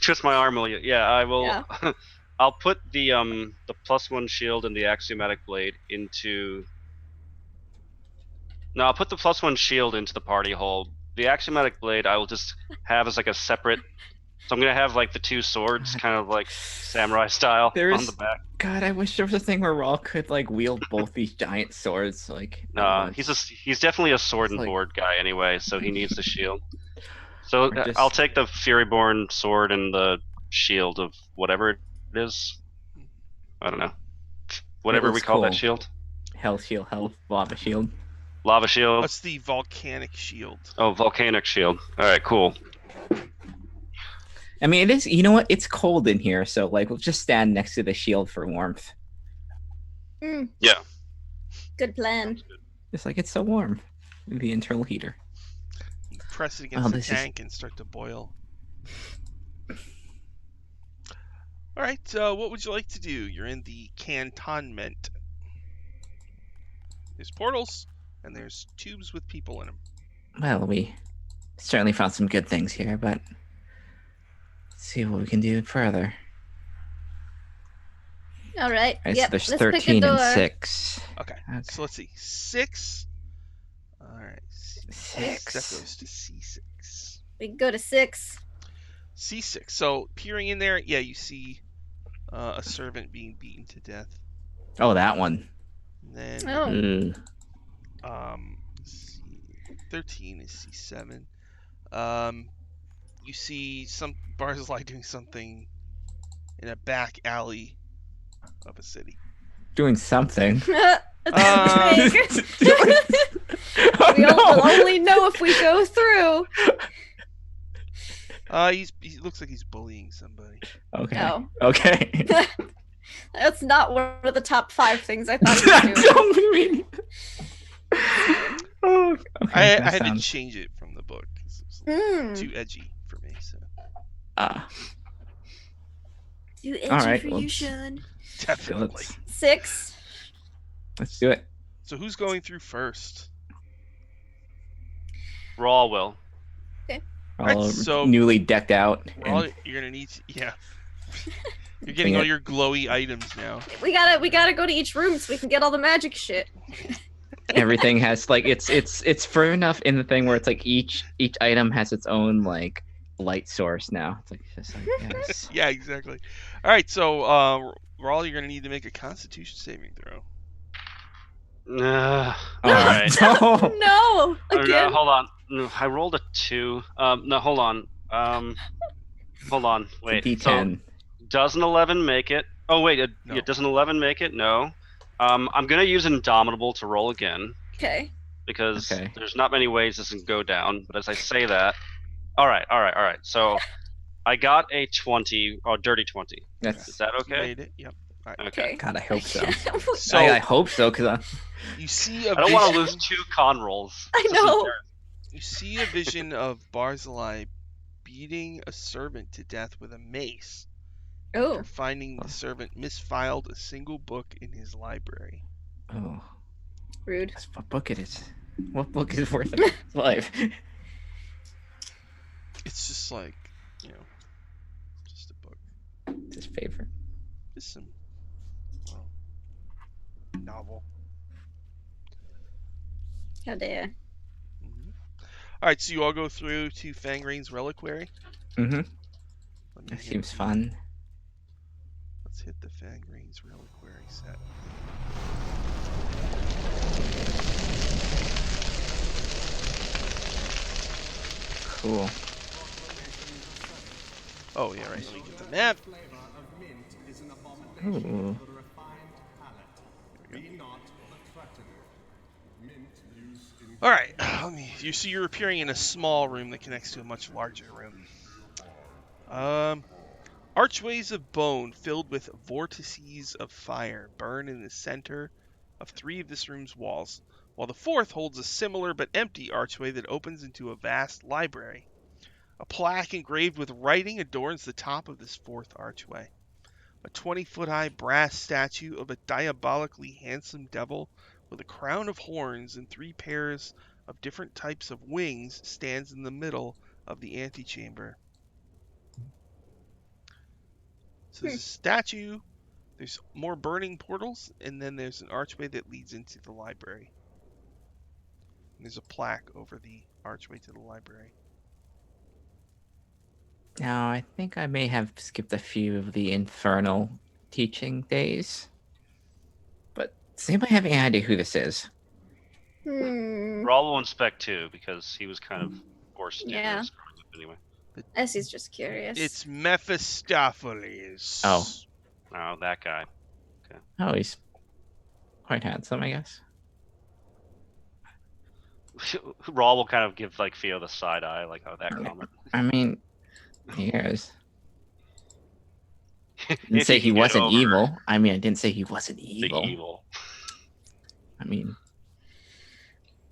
twist my arm. Yeah, I will. Yeah. I'll put the +1 shield and the axiomatic blade into. No, I'll put the +1 shield into the party hole. The axiomatic blade I will just have as like a separate. So I'm gonna have like the 2 swords, kind of like samurai style, on the back. God, I wish there was a thing where Raul could like wield both these giant swords. Like, Nah, he's definitely a sword and It's like- board guy anyway, so he needs the shield. So Or just- I'll take the Fury-Born sword and the shield of whatever it is. I don't know. Whatever we looks call that cool. shield. hell shield, hell lava shield. Lava shield. That's the volcanic shield. Oh, volcanic shield. All right, cool. I mean, it is. You know what? It's cold in here, so like we'll just stand next to the shield for warmth. Yeah. Good plan. It's like it's so warm. The internal heater. You press it against Oh, the this is- tank and start to boil. All right. What would you like to do? You're in the cantonment. There's portals and there's tubes with people in them. Well, we certainly found some good things here, but let's see what we can do further. All right. Right, Yep. so there's Let's pick a 13 and door. 6. Okay. Okay. So let's see. 6. All right. 6. That 6. goes to C6. We can go to 6. C6. So peering in there, yeah, you see a servant being beaten to death. Oh, that one. And then Oh. Ugh. C 13 is C7. You see some Barzillai doing something in a back alley of a city. Doing something. Uh, Oh, We'll no. only know if we go through. He looks like he's bullying somebody. Okay. No. Okay. That's not one of the top 5 things I thought he was doing. Don't mean. Oh, okay, I that had to sounds- change it from the book 'cause it was Mm. too edgy for me. So Too edgy All right, for well, you, Sean. definitely. 6. let's do it. So who's going through first? Raw will. Alright, All so- newly decked out. Well, and you're gonna need yeah. You're getting all your glowy items now. We gotta go to each room so we can get all the magic shit. everything has like it's far enough in the thing where it's like each item has its own like light source now. It's like just like yes. Yeah, exactly. All right, so Rawl, you're gonna need to make a Constitution saving throw. Oh, Alright. no. No! No, Again? hold on. No, I rolled a 2. No, hold on. Hold on. Wait. D10. So, does an 11 make it? Oh wait. No. Yeah, does an 11 make it? No. I'm gonna use Indomitable to roll again Okay. because Okay. there's not many ways this can go down. But as I say that, all right. So I got a 20, or dirty 20. Is That's that You okay? made it. Yep. Okay. God, I hope so. So I hope so because you see a I don't want to vision. lose 2 con rolls. I This is know. embarrassing. You see a vision of Barzillai beating a servant to death with a mace, Oh, after finding the servant misfiled a single book in his library. Oh, rude. that's what book it is. What book is worth a man's life? It's just like, you know, just a book. It's his favorite. Just some, well, novel. How dare. Mhm. All right, so you all go through to Fangrain's reliquary. Mm-hmm. Let me That hit seems the- fun. Let's hit the Fangrain's reliquary set. Cool. Oh yeah, right. Let me get the map. Ooh. All right. You see, you're appearing in a small room that connects to a much larger room. Archways of bone filled with vortices of fire burn in the center of 3 of this room's walls, while the 4th holds a similar but empty archway that opens into a vast library. A plaque engraved with writing adorns the top of this 4th archway. A 20-foot-high brass statue of a diabolically handsome devil with a crown of horns and 3 pairs of different types of wings stands in the middle of the antechamber. So there's a statue, there's more burning portals, and then there's an archway that leads into the library. And there's a plaque over the archway to the library. Now, I think I may have skipped a few of the infernal teaching days. But does anybody have any idea who this is? Rawl will inspect too because he was kind of forced to do Yeah. this growing up anyway. Essie's just curious. It's Mephistopheles. Oh. Oh, that guy. Oh, he's quite handsome, I guess. Rawl will kind of give like Theo the side eye, like, oh, that comment. I mean, he is. Didn't If say you he can get wasn't over evil. I mean, I didn't say he wasn't The evil. evil. I mean,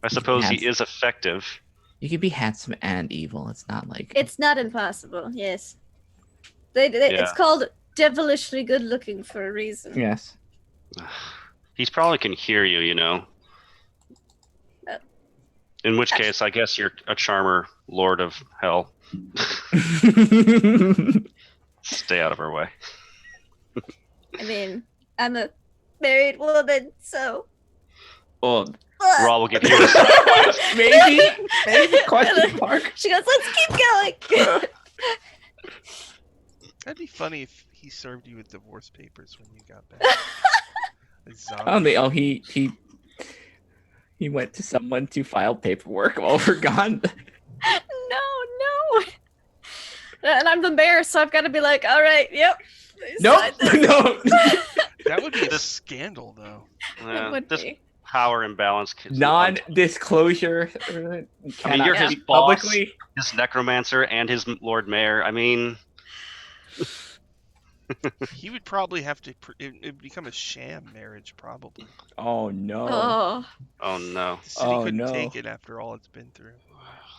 I suppose he handsome. is effective. You could be handsome and evil. It's not like It's not impossible, yes. It's Yeah. called devilishly good looking for a reason. yes. He's probably can hear you, you know. In which case, I guess you're a charmer, lord of hell. Stay out of her way. I mean, I'm a married woman, so. Well, Raw will give you the side eye. maybe question mark. She goes, let's keep going. That'd be funny if he served you with divorce papers when you got back. A zombie. He went to someone to file paperwork while we're gone. No. And I'm the mayor, so I've got to be like, all right, yep. Nope. sign this." No. That would be a scandal, though. It would This be. power imbalance. Non-disclosure. I mean, you're his speak boss, publicly. his necromancer, and his lord mayor. I mean, He would probably have to. It'd become a sham marriage, probably. Oh no. Oh, oh no. The city Oh, couldn't no. take it after all it's been through.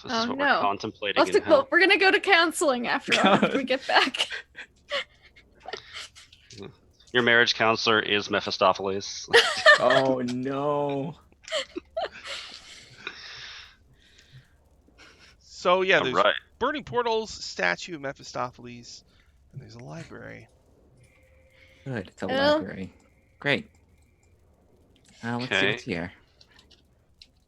This Oh, is what no. we're contemplating we'll in have to hell. we're gonna go to counseling after we get back. Your marriage counselor is Mephistopheles. Oh no. So yeah, there's Right. burning portals, statue of Mephistopheles, and there's a library. Good. It's a Well- library. Great. Let's see Okay. what's here.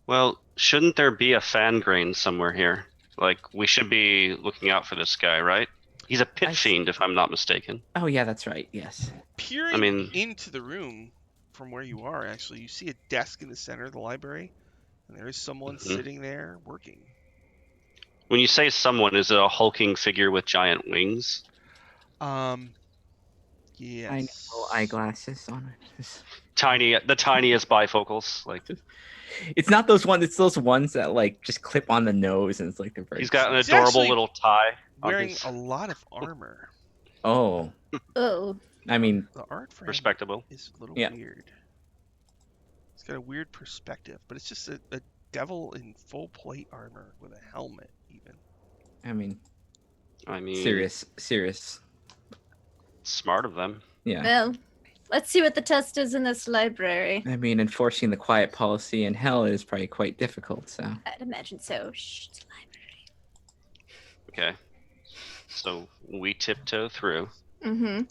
Well, shouldn't there be a Fangrain somewhere here? Like, we should be looking out for this guy, right? He's a pit I s- fiend, if I'm not mistaken. Oh yeah, that's right. Yes. Peering mean- into the room from where you are, actually, you see a desk in the center of the library, and there is someone Mhm. sitting there working. When you say someone, is it a hulking figure with giant wings? Yes. I know eyeglasses on it. The tiniest bifocals. Like, It's not those ones. It's those ones that like just clip on the nose, and it's like they're very. he's got an He's adorable actually little tie. on Wearing his- a lot of armor. Oh, Oh, I mean, The art for him Respectable. is a little Yeah. weird. It's got a weird perspective, but it's just a devil in full plate armor with a helmet, even. I mean, I mean, serious. Smart of them. Yeah. Well, let's see what the test is in this library. I mean, enforcing the quiet policy in hell is probably quite difficult, so. I'd imagine so. Shh, it's a library. Okay. So we tiptoe through. Mm-hmm.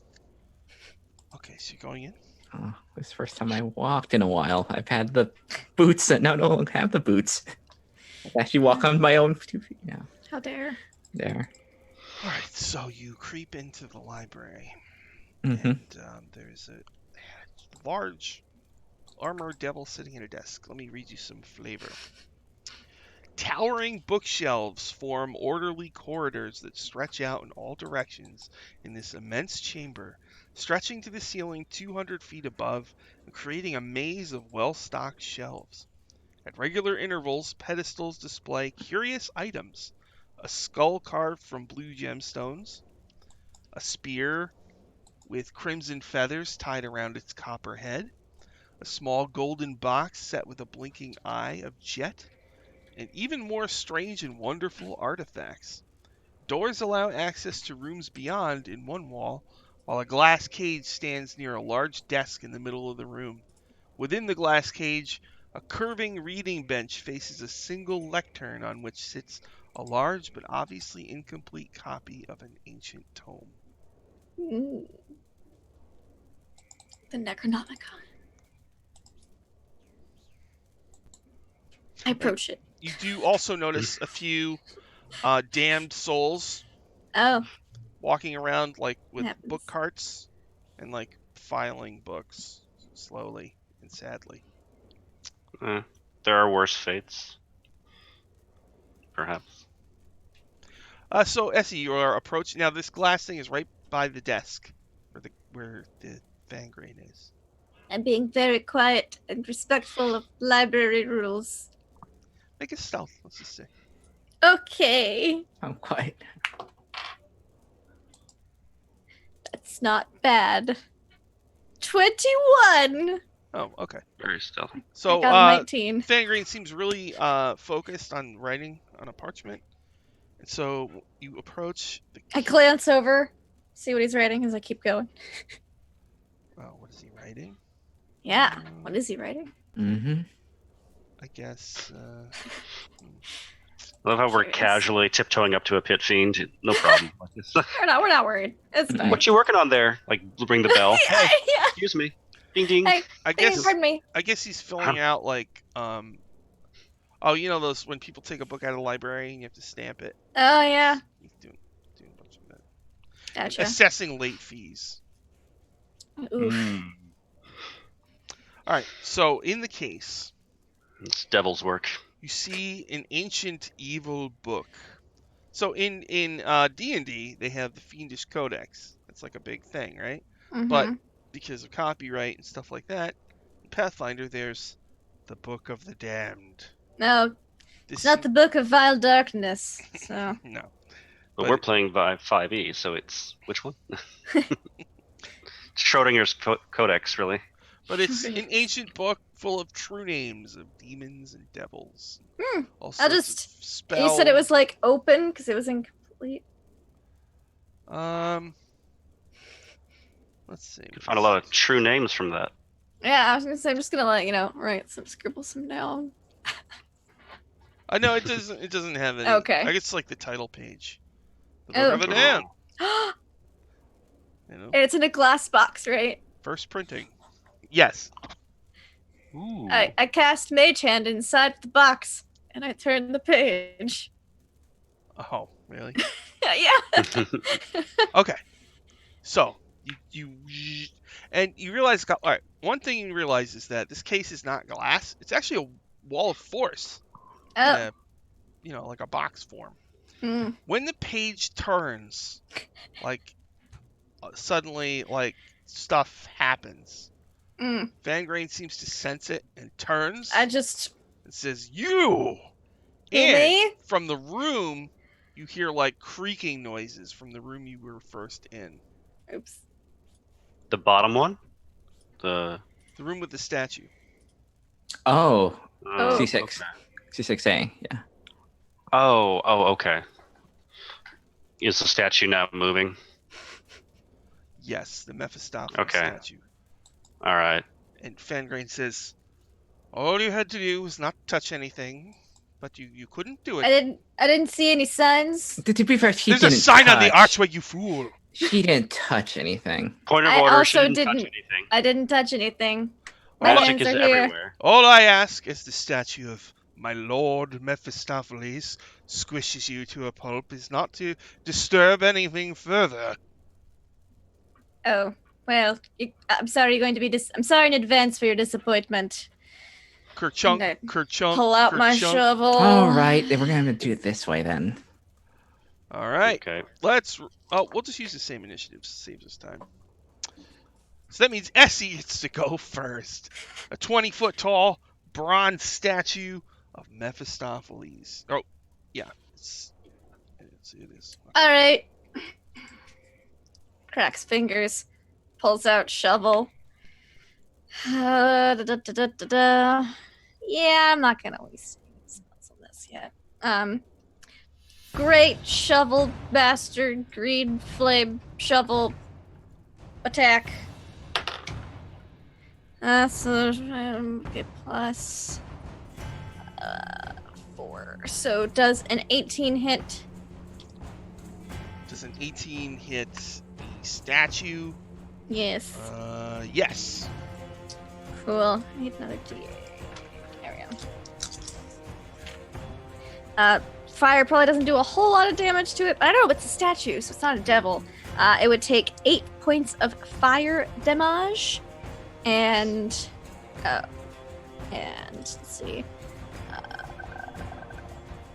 Okay, so you're going in. Oh, this is the first time I walked in a while. I've had the boots that now no longer have the boots. I actually walk on my own 2 feet now. How dare. There. All right, so you creep into the library, Mm-hmm. and there's a large armored devil sitting at a desk. Let me read you some flavor. Towering bookshelves form orderly corridors that stretch out in all directions in this immense chamber, stretching to the ceiling 200 feet above and creating a maze of well-stocked shelves. At regular intervals, pedestals display curious items: a skull carved from blue gemstones, a spear with crimson feathers tied around its copper head, a small golden box set with a blinking eye of jet, and even more strange and wonderful artifacts. Doors allow access to rooms beyond in one wall, while a glass cage stands near a large desk in the middle of the room. Within the glass cage, a curving reading bench faces a single lectern on which sits a large but obviously incomplete copy of an ancient tome. Mm. The Necronomicon. I approach it. You do also notice a few damned souls Oh, walking around like with Happens. book carts and like filing books slowly and sadly. There are worse fates. Perhaps. So Essie, you are approaching now. This glass thing is right by the desk where the Vangrain is. I'm being very quiet and respectful of library rules. Make a stealth. Let's just say. Okay, I'm quiet. that's not bad. 21. Oh, okay. Very stealthy. So I got a 19. Vangrain seems really focused on writing on a parchment, and so you approach the. I glance over, see what he's writing as I keep going. Oh, what is he writing? Yeah, what is he writing? Mm-hmm. I guess. I love how we're Curious. casually tiptoeing up to a pit fiend. No problem. We're not worried. It's fine. What you working on there? Like, ring the bell. yeah. Excuse me. Ding ding. Hey, I guess. pardon me. I guess he's filling out like Oh, you know those when people take a book out of the library and you have to stamp it. Oh yeah, He's doing a bunch of that. gotcha. Assessing late fees. Oof. All right. So in the case, It's devil's work. you see an ancient evil book. So in D&D, they have the Fiendish Codex. That's like a big thing, right? Mhm. But because of copyright and stuff like that, in Pathfinder, there's the Book of the Damned. No, This it's not the Book of Vile Darkness. So No. But But- we're playing by 5e, so it's which one? Schrodinger's codex, really. But it's Right. an ancient book full of true names of demons and devils. All I'll sorts just. of spells. He said it was like open because it was incomplete. Let's see. You can find a lot of true names from that. Yeah, I was gonna say I'm just gonna write scribble some down. No, it doesn't. It doesn't have any. Okay. I guess like the title page. The Oh. Book of the Damned. And You know, it's in a glass box, right? first printing. Yes. Ooh. I cast Mage Hand inside the box and I turn the page. Oh, really? Yeah. Okay. So you and you realize. All right. One thing you realize is that this case is not glass. It's actually a wall of force. Oh. Like a box form. Mm. When the page turns, like suddenly, like stuff happens. Mm. Vangrain seems to sense it and turns I just. and says, "You!" Who, And me? from the room, you hear like creaking noises from the room you were first in. Oops. The bottom one? The The room with the statue. Oh, Oh. C6. Okay. C6A, yeah. Oh, okay. Is the statue now moving? Yes, the Mephistopheles Okay. statue. All right. And Fangrain says, all you had to do was not touch anything, but you couldn't do I it. didn't see any signs. To be fair, she There's a didn't sign on the touch. archway, you fool. She didn't touch anything. Point of I order. She also didn't touch didn't- anything. I didn't touch anything. My Magic hands is are here. everywhere. All I ask is the statue of my lord Mephistopheles squishes you to a pulp is not to disturb anything further. Oh, well, I'm sorry you're going to be I'm sorry in advance for your disappointment. Kerchunk, Okay. kerchunk, Pull out my kerchunk. shovel. All right, then we're gonna do it this way then. All right, Okay. we'll just use the same initiative. Saves us time. So that means Essie gets to go first. A 20-foot tall bronze statue of Mephistopheles. Oh, yeah, it is. All right. Cracks fingers, pulls out shovel. Yeah, I'm not gonna waste any spells on this yet. Great shovel, bastard, green flame shovel, attack. So okay, plus 4. So does an 18 hit? Does an 18 hit the statue? Yes. Yes. Cool. I need another D8. There we go. Fire probably doesn't do a whole lot of damage to it, but I don't know, it's a statue, so it's not a devil. It would take 8 points of fire damage, and let's see,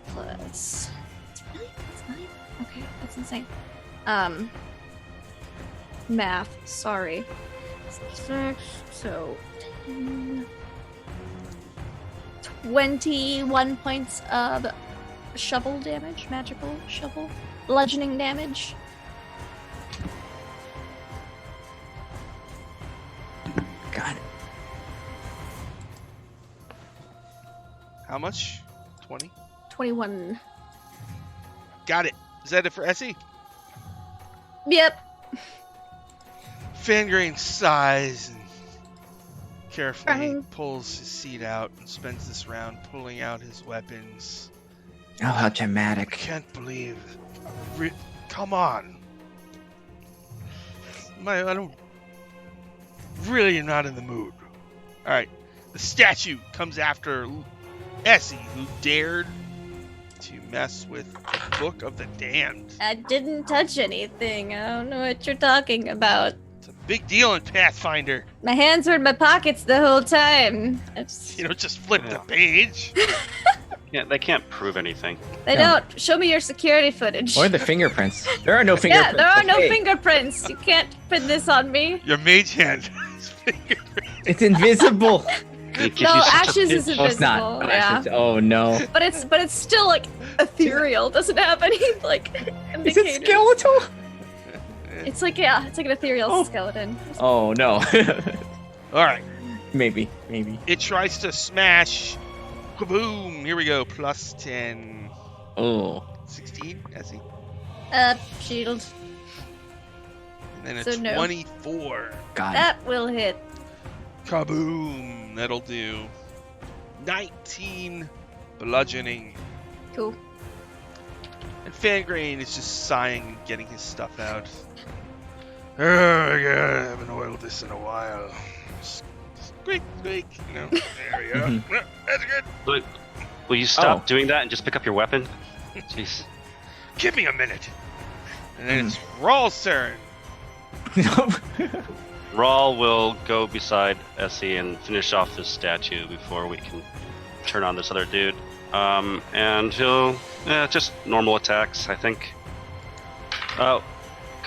plus it's 9. Okay, that's insane. Math. Sorry. 6, so 10, 21 points of shovel damage, magical shovel, bludgeoning damage. Got it. How much? 20? 21. Got it. Is that it for Essie? Yep. Fangrain sighs and carefully Um. pulls his seat out and spends this round pulling out his weapons. Oh, how I dramatic. can't believe. Come on. I don't. Really am not in the mood. Alright. The statue comes after Essie, who dared to mess with the Book of the Damned. I didn't touch anything. I don't know what you're talking about. It's a big deal in Pathfinder. My hands were in my pockets the whole time. You know, just flip the Yeah. page. Yeah, they can't prove anything. They Yeah. don't. Show me your security footage. Or the fingerprints. There are no Yeah, fingerprints. there are no okay. fingerprints. You can't pin this on me. Your mage hand. It's invisible. It gives No, you such a Ashes is pinch. Oh, it's not. invisible. Oh, Yeah. it's- oh no. But it's still like ethereal. Doesn't have any like Is indicators. it skeletal? It's like it's like an ethereal Oh. skeleton. Oh no. Alright. maybe. It tries to smash. Kaboom! Here we go. Plus 10. Oh. 16, Essie. Shield. And then a So no. 24. God. That will hit. Kaboom! That'll do 19 bludgeoning. Cool. And Fangrain is just sighing and getting his stuff out. Oh my god, I haven't oiled this in a while. Squeak, squeak. You know, there we go. Mhm. That's good. Will you stop Oh. doing that and just pick up your weapon? Jeez. Give me a minute. And then it's Rawl's turn. Rawl will go beside Essie and finish off this statue before we can turn on this other dude. And he'll just normal attacks, I think. Can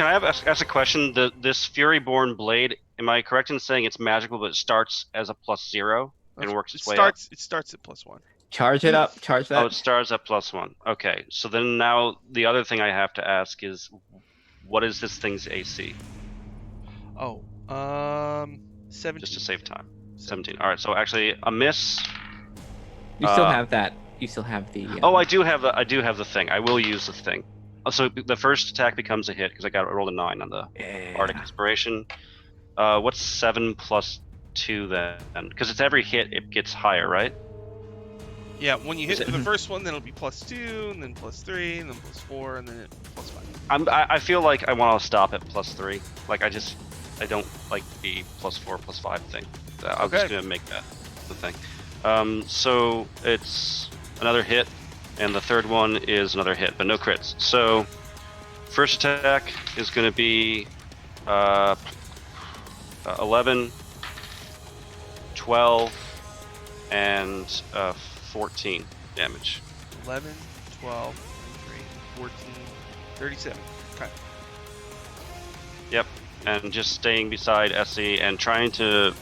I ask a question? This Fury-Born blade, am I correct in saying it's magical, but it starts as a +0 and works its way up? It starts at +1. Charge it up. Charge that. Oh, it starts at +1. Okay, so then now the other thing I have to ask is, what is this thing's AC? Oh, 17. Just to save time. 17. All right, so actually a miss. You still have that. You still have the. Oh, I do have the thing. I will use the thing. So the first attack becomes a hit because I rolled a 9 on the Bardic Inspiration. What's 7 plus 2 then? Because it's every hit it gets higher, right? Yeah, when you Is hit it- for the first one, then it'll be +2, and then +3, and then +4, and then +5. I feel like I want to stop at +3. Like I don't like the +4 +5 thing. I'm Okay. just gonna make that the thing. So it's another hit, and the third one is another hit, but no crits. So first attack is gonna be 11, 12, and 14 damage. 11, 12, 23, 14, 37. Okay. Yep, and just staying beside Essie and trying to.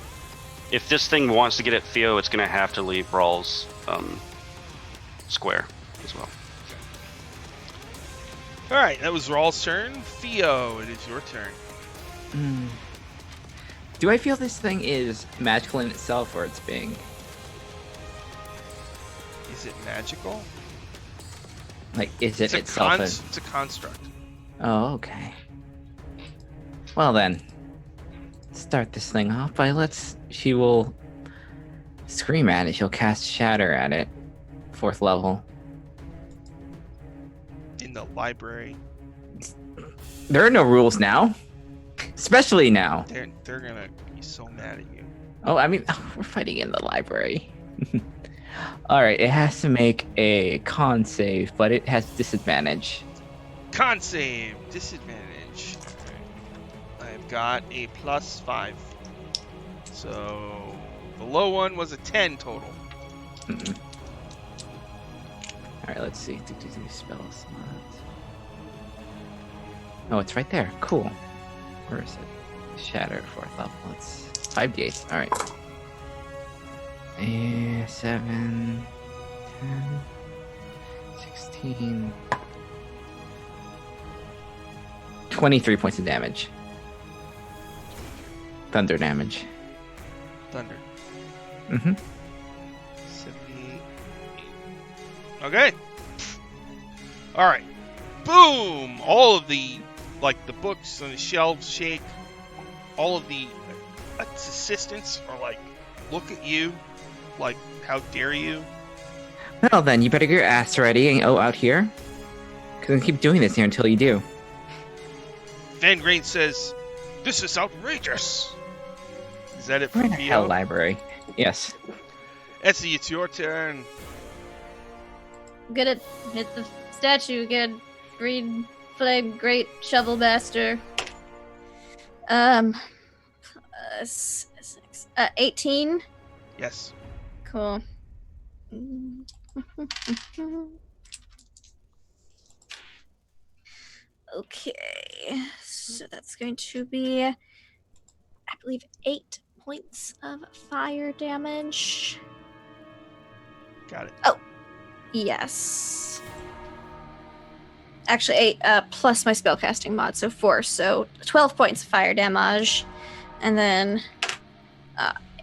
If this thing wants to get at Theo, it's gonna have to leave Brawl's square as well. All right, that was Rawl's turn. Theo, it is your turn. Do I feel this thing is magical in itself, or it's being Is it magical? like? Is it It's a, itself? it's a construct. Oh, okay. Well then, start this thing off by she will scream at it. She'll cast Shatter at it, 4th level. In the library. There are no rules now, especially now. They're gonna be so mad at you. Oh, I mean, we're fighting in the library. All right, it has to make a con save, but it has disadvantage. Con save, disadvantage. I've got a +5. So the low one was a 10 total. Mm-mm. All right, let's see. Do spell slots. Oh, it's right there. Cool. Where is it? Shatter, 4th level. It's 5d8. All right. 7, 10, 16, 23 points of damage. Thunder damage. Thunder. Mm-hmm. 78. Okay. All right. Boom! All of the books on the shelves shake. All of the assistants are like, look at you. Like, how dare you? Well then, you better get your ass ready and out here. Because I keep doing this here until you do. Van Grain says, this is outrageous. Is that it for We're in a hell Theo? library. Yes. Essie, it's your turn. Gonna hit the statue again. Green flame, great shovel master. Plus 6, 18. Yes. Cool. Okay, so that's going to be, I believe, 8 points of fire damage. Got it. Yes. Actually, 8 plus my spellcasting mod, so 4. So 12 points of fire damage. And then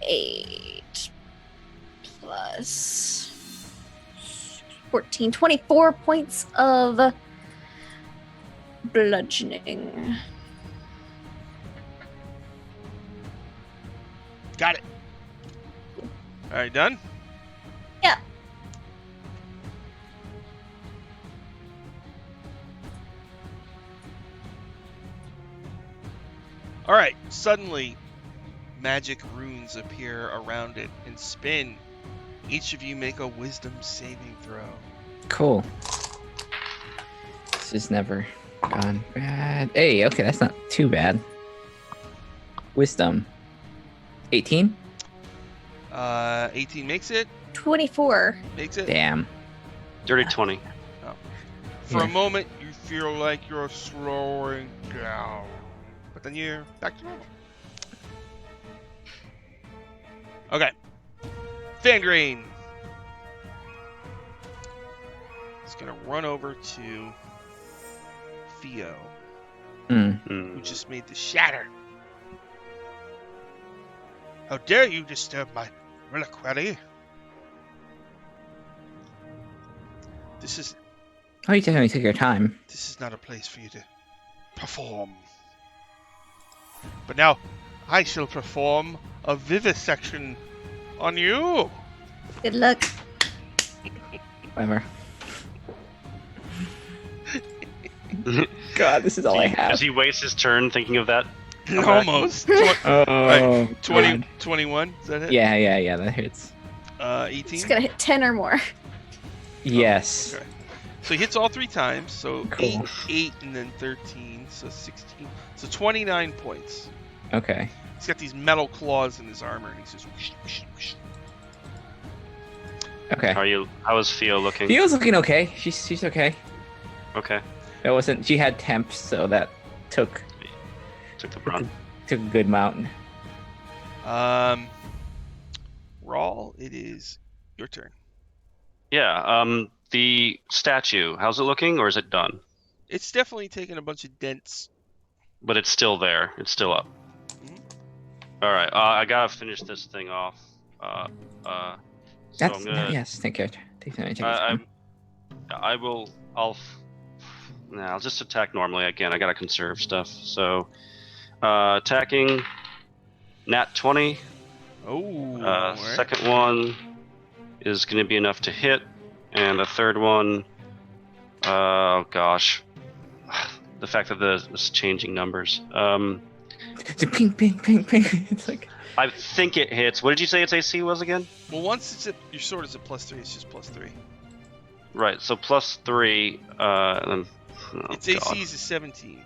8 plus 14, 24 points of bludgeoning. Got it. All right, done? Yeah. All right, suddenly magic runes appear around it and spin. Each of you make a wisdom saving throw. Cool. This has never gone bad. Hey, okay, that's not too bad. Wisdom. 18? 18 makes it. 24. Makes it. Damn. Dirty 20. For Yeah. a moment, you feel like you're slowing down. But then you're back to normal. Okay. Fangrain. He's going to run over to Theo, who just made the shatter. How dare you disturb my reliquary? This is Oh, you definitely take your time. This is not a place for you to perform. But now, I shall perform a vivisection on you. Good luck. Whatever. God, this is all I have. As he wastes his turn thinking of that. Almost. Oh, Right, 20, God. 21, is that it? Yeah, that hits. 18? It's gonna hit 10 or more. Yes. Okay. So he hits all 3 times, so Cool. 8, and then 13, so 16. So 29 points. Okay. He's got these metal claws in his armor, and he's just whoosh, whoosh, whoosh. Okay. How is Theo looking? Theo's looking okay. She's okay. Okay. It wasn't. She had temps, so that took Took the brunt. a good amount. Rawl, it is your turn. Yeah. The statue. How's it looking, or is it done? It's definitely taken a bunch of dents. But it's still there. It's still up. Mhm. All right. I gotta finish this thing off. So That's I'm gonna. yes. Take care. Take your I time. will. I'll just attack normally again. I gotta conserve stuff. So, attacking. Nat 20. Oh, all right. Second one is gonna be enough to hit, and the third one. Oh gosh, the fact that this changing numbers. It's a ping, ping, ping, ping. It's like I think it hits. What did you say its AC was again? Well, once it's at, your sword is at +3, it's just +3. Right. So +3. Then, Its God. AC is a 17.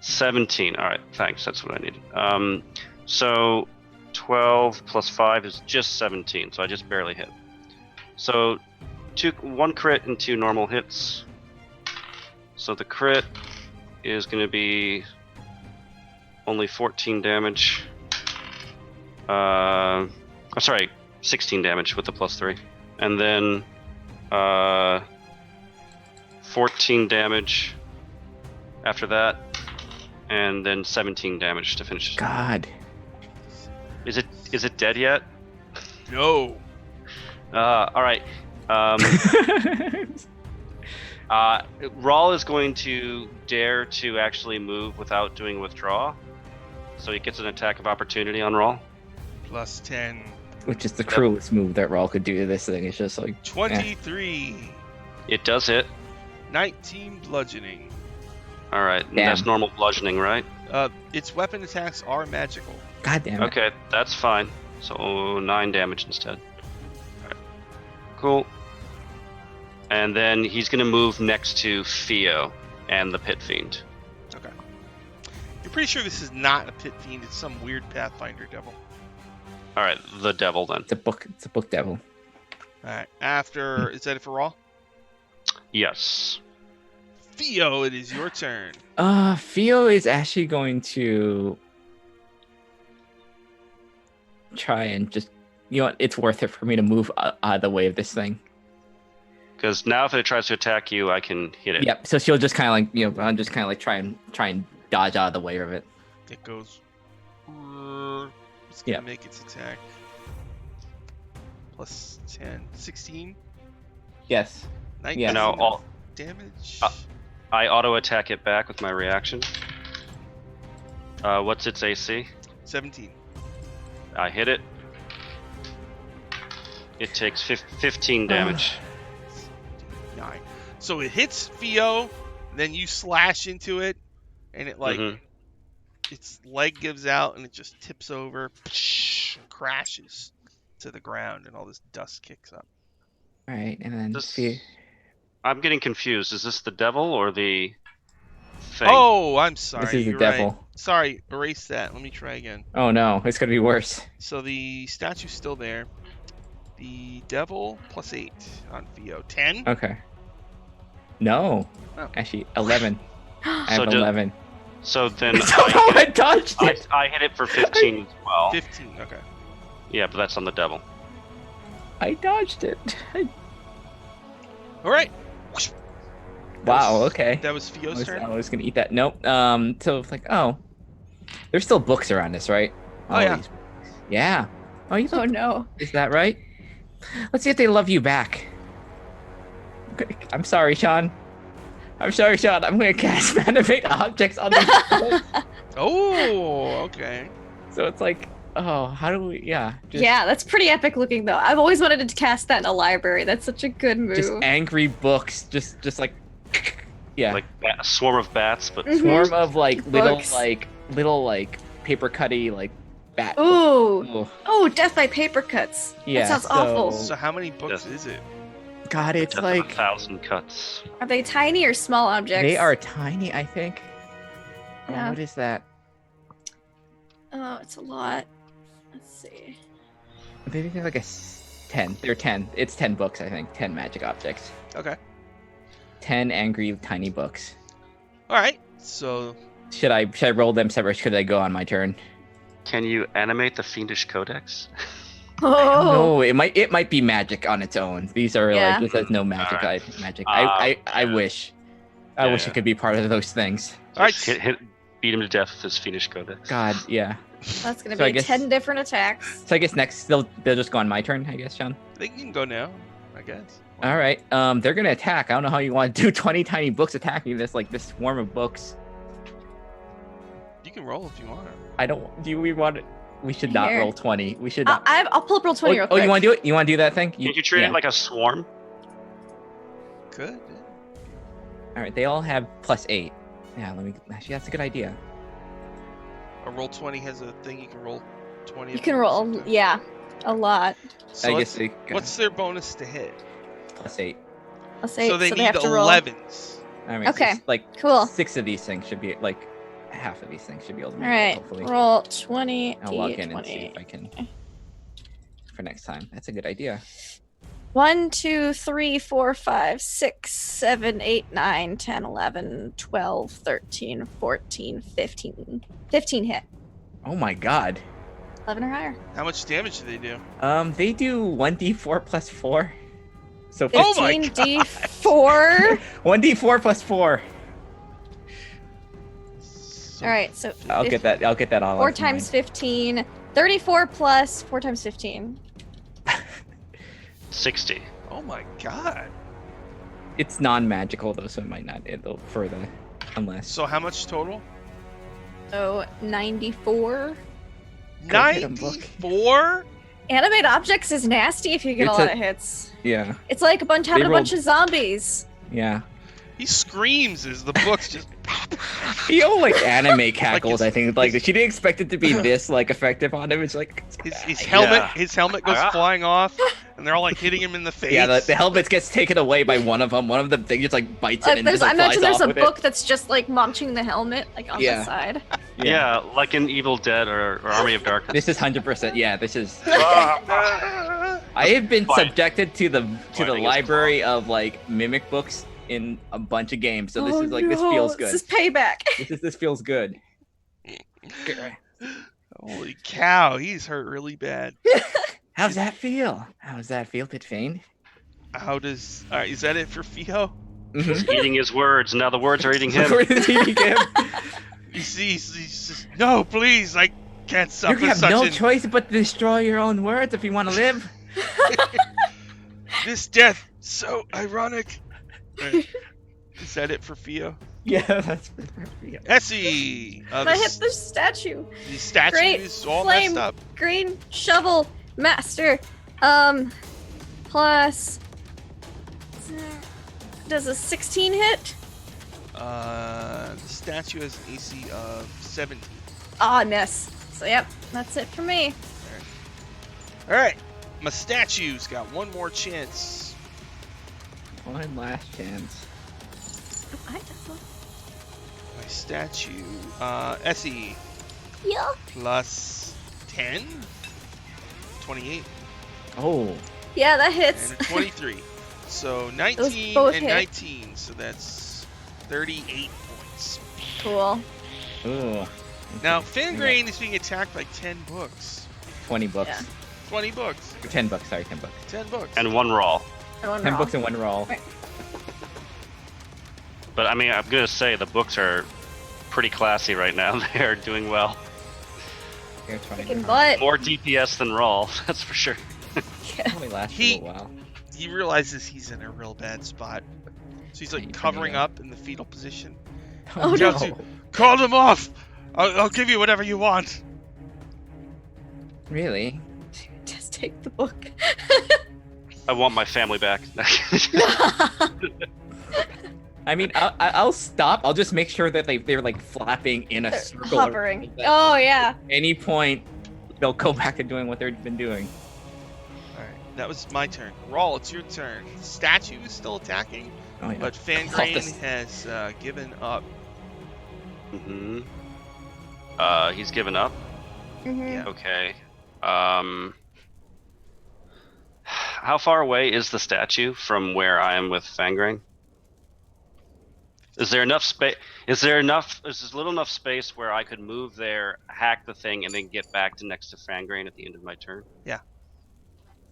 17. All right, thanks. That's what I needed. So 12 plus 5 is just 17. So I just barely hit. So 1 crit and 2 normal hits. So the crit is going to be only 14 damage. Sorry, 16 damage with the +3, and then 14 damage after that, and then 17 damage to finish. God. Is it dead yet? No. All right. Rawl is going to dare to actually move without doing withdraw, so he gets an attack of opportunity on Rawl. +10. Which is the cruelest move that Rawl could do to this thing. It's just like 23. It does hit. 19 bludgeoning. All right, Damn. that's normal bludgeoning, right? Its weapon attacks are magical. God damn it. Okay, that's fine. So 9 damage instead. Alright. Cool. And then he's gonna move next to Theo and the Pit Fiend. Okay. You're pretty sure this is not a pit fiend. It's some weird Pathfinder devil. Alright, the devil then. It's a book devil. All right. After, is that it for Raw? Yes. Theo, it is your turn. Theo is actually going to try and just, you know what, it's worth it for me to move out of the way of this thing. Because now if it tries to attack you, I can hit it. Yep. So she'll just kind of like, you know, I'm just kind of like try and dodge out of the way of it. It goes. It's Yeah. gonna make its attack. +10, 16, Yes. 19 Yeah. Now damage. I auto attack it back with my reaction. What's its AC? 17. I hit it. It takes 15 damage. 9. So it hits Theo, then you slash into it, and it like Mhm. its leg gives out and it just tips over, and crashes to the ground, and all this dust kicks up. All right, and then This- Theo. I'm getting confused. Is this the devil or the thing? Oh, I'm sorry. This is the you're right. devil. Sorry, erase that. Let me try again. Oh no, it's gonna be worse. So the statue's still there. The devil +8 on Theo. 10? Okay. No. Oh. Actually, 11. I have So do- 11. So then Oh, I dodged it. I hit it for 15 as well. 15. Okay. Yeah, but that's on the devil. I dodged it. All right. Wow. Okay. That was Theo's turn. I was gonna eat that. Nope. So it's like, oh, there's still books around this, right? Oh, yeah. these books. Yeah. Oh, you Oh look. no. Is that right? Let's see if they love you back. I'm sorry, Sean. I'm sorry, Sean. I'm gonna cast animate objects on these books. Oh, okay. So it's like, oh, how do we? Yeah. Yeah, that's pretty epic looking though. I've always wanted to cast that in a library. That's such a good move. Just angry books. Just like, yeah. Like a swarm of bats, but Mhm. Swarm of like Books. little paper cutty like bat. Ooh. Ooh. Oh, death by paper cuts. Yeah, That sounds so- awful. So how many books Yes. is it? God, it's death like of 1,000 cuts. Are they tiny or small objects? they are tiny. I think. Yeah. What is that? Oh, it's a lot. Let's see. I think they're like 10. They're 10. It's 10 books. I think 10 magic objects. Okay. 10 angry tiny books. All right. So Should I roll them separate? Should I go on my turn? Can you animate the Fiendish Codex? Oh. No, it might be magic on its own. These are Yeah. like this has no magic. Alright. Magic. Ah, I wish. I wish Yeah. it could be part of those things. all right. Just beat him to death with his Fiendish Codex. God, yeah. That's gonna So I be guess- 10 different attacks. So I guess next they'll just go on my turn. I guess, Sean. They can go now, I guess. All right. They're gonna attack. I don't know how you want to do 20 tiny books attacking this swarm of books. You can roll if you want. I don't. Do we want it? We should not Here. roll 20. We should not. I'll pull up roll 20 real Oh, quick. you want to do it? You want to do that thing? Can you treat yeah. it like a swarm? Good. All right. They all have +8. Yeah. Actually, that's a good idea. A roll 20 has a thing you can roll 20. You of can them roll, sometimes. yeah, a lot. So I let's- guess they what's their bonus to hit? +8. I'll say So they need have to roll. 11s. I mean, Okay, like cool. 6 of these things should be like half of these things should be able to All make right, it, hopefully. roll 20, I'll log in and see D20. if I can for next time. That's a good idea. 1, 2, 3, 4, 5, 6, 7, 8, 9, 10, 11, 12, 13, 14, 15. 15 hit. Oh my god. 11 or higher. How much damage do they do? They do 1d4 plus 4. So Oh my 15d4. 1d4 plus 4. So All right, so I'll get that. I'll get that all. 4 off mine. times 15. 34 plus 4 times 15. 60. Oh my god. It's non-magical though, so it might not. It'll further, unless. So how much total? So 94. Go get 'em, book. 94? Animate objects is nasty if you get It's a lot a- of hits. Yeah. It's like having a rolled- bunch of zombies. Yeah. He screams as the books just. He all like anime cackles. it's- I think like she didn't expect it to be this like effective on him. It's like His Yeah. helmet goes flying off, and they're all like hitting him in the face. yeah, the helmet gets taken away by one of them. One of them they just like bites it Like, and just I like, imagine flies there's a off with book that's just like munching the helmet, like on Yeah. the side. it. Yeah, like in Evil Dead or Army of Darkness. This is 100%. Yeah, this is. Ah! I have been Fine. subjected to the Finding his library of like mimic books in a bunch of games, so this Oh is like this no, feels good. This is payback. This feels good. Holy cow, he's hurt really bad. How's that feel? How's that feel, Pitfane? How does? All right, is that it for Fio? Mhm. Eating his words, now the words are eating him. Where is he again? You see, he's just, no, please, I can't You suffer have such no an choice but to destroy your own words if you want to live. this death so ironic. All right. Is that it for Fio? Yeah, that's. Essie, I hit the statue. the statue Great is all flame. messed up. Green shovel master. Plus. Does a 16 hit? The statue has an AC of 17. Ah, miss. So yep, that's it for me. All right, my statue's got one more chance. One last chance. Oh, I guess so. My statue, Essie, Yeah. plus 10, 28, Oh, Yeah, that hits. and a 23. So 19 both and hit. 19, so that's 38 points. Cool. ooh. Now, Fangrain is being attacked by 10 books. 20 books. Yeah. 20 books. 10 bucks. Sorry, 10 bucks. 10 books. And one roll. 10 books in one roll. Right. But I mean, I'm gonna say the books are pretty classy right now. They are doing well. They're trying Kicking to butt. More DPS than roll, that's for sure. only last He- a little while. he realizes he's in a real bad spot. So he's Are you like bringing covering up- up in the fetal position. Oh, no. Chelsea, call them off! I'll give you whatever you want. Really? Just take the book. I want my family back. I mean, I'll stop. I'll just make sure that they're like flapping in a They're circle. hovering. At Oh, yeah. any point, they'll go back to doing what they've been doing. Alright, that was my turn. Rawl, it's your turn. The statue is still attacking, Oh yeah. but Off Fangrain this- has given up. hmm He's given up. Mhm. Yeah. Okay. How far away is the statue from where I am with Fangrain? Is there enough space? Is there little enough space where I could move there, hack the thing, and then get back to next to Fangrain at the end of my turn? Yeah.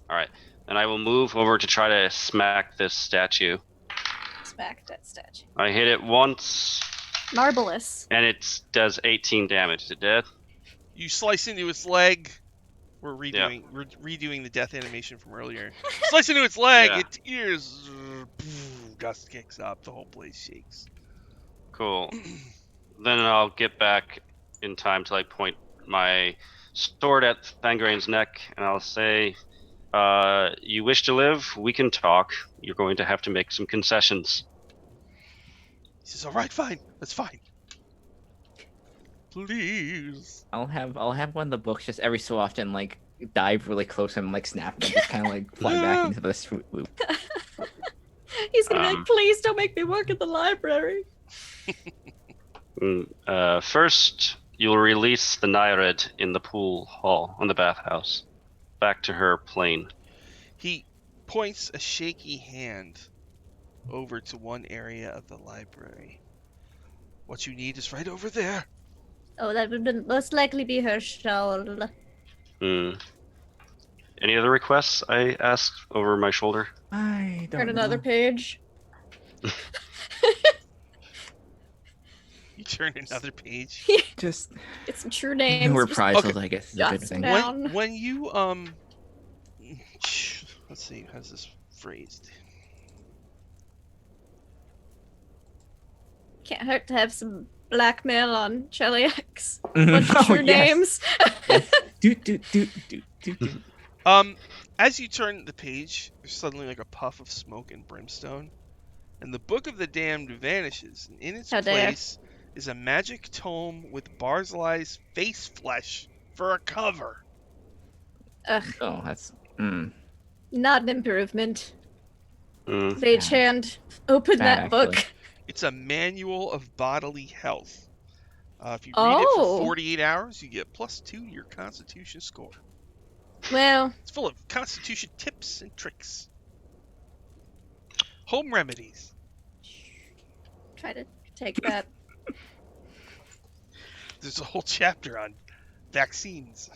All right. Then I will move over to try to smack this statue. Smack that statue. I hit it once, Marvelous. and it does 18 damage. Is it dead? You slice into its leg. We're redoing the death animation from earlier. Slice into its leg. Yeah. It tears. Gust kicks up. The whole place shakes. Cool. Then I'll get back in time to like point my sword at Fangrain's neck, and I'll say, "You wish to live? We can talk. You're going to have to make some concessions." He says, "All right, fine. That's fine. Please." I'll have one of the books just every so often like dive really close and like snap and just kind of like fly back into this loop. He's gonna be like, please don't make me work at the library. First, you'll release the Nyred in the pool hall on the bathhouse, back to her plane. He points a shaky hand over to one area of the library. What you need is right over there. Oh, that would most likely be her shawl. Any other requests? I asked over my shoulder. I don't Turn another know. page. You turn another page. Just Get some true names. no just reprisals, Okay. I guess. Is a jot good some thing. down. When you let's see, how's this phrased? Can't hurt to have some blackmail on Cheliax. Mhm. Bunch of Oh, true yes. names. Yes. Do. As you turn the page, there's suddenly like a puff of smoke and brimstone, and the Book of the Damned vanishes, and in its How dare. place is a magic tome with Barzilai's face flesh for a cover. Ugh, Oh, that's. not an improvement. Mm. Mage hand, open Bad, that book. actually. It's a manual of bodily health. If you read it Oh. for 48 hours, you get +2 to your Constitution score. Well, It's full of Constitution tips and tricks. Home remedies. try to take that. There's a whole chapter on vaccines.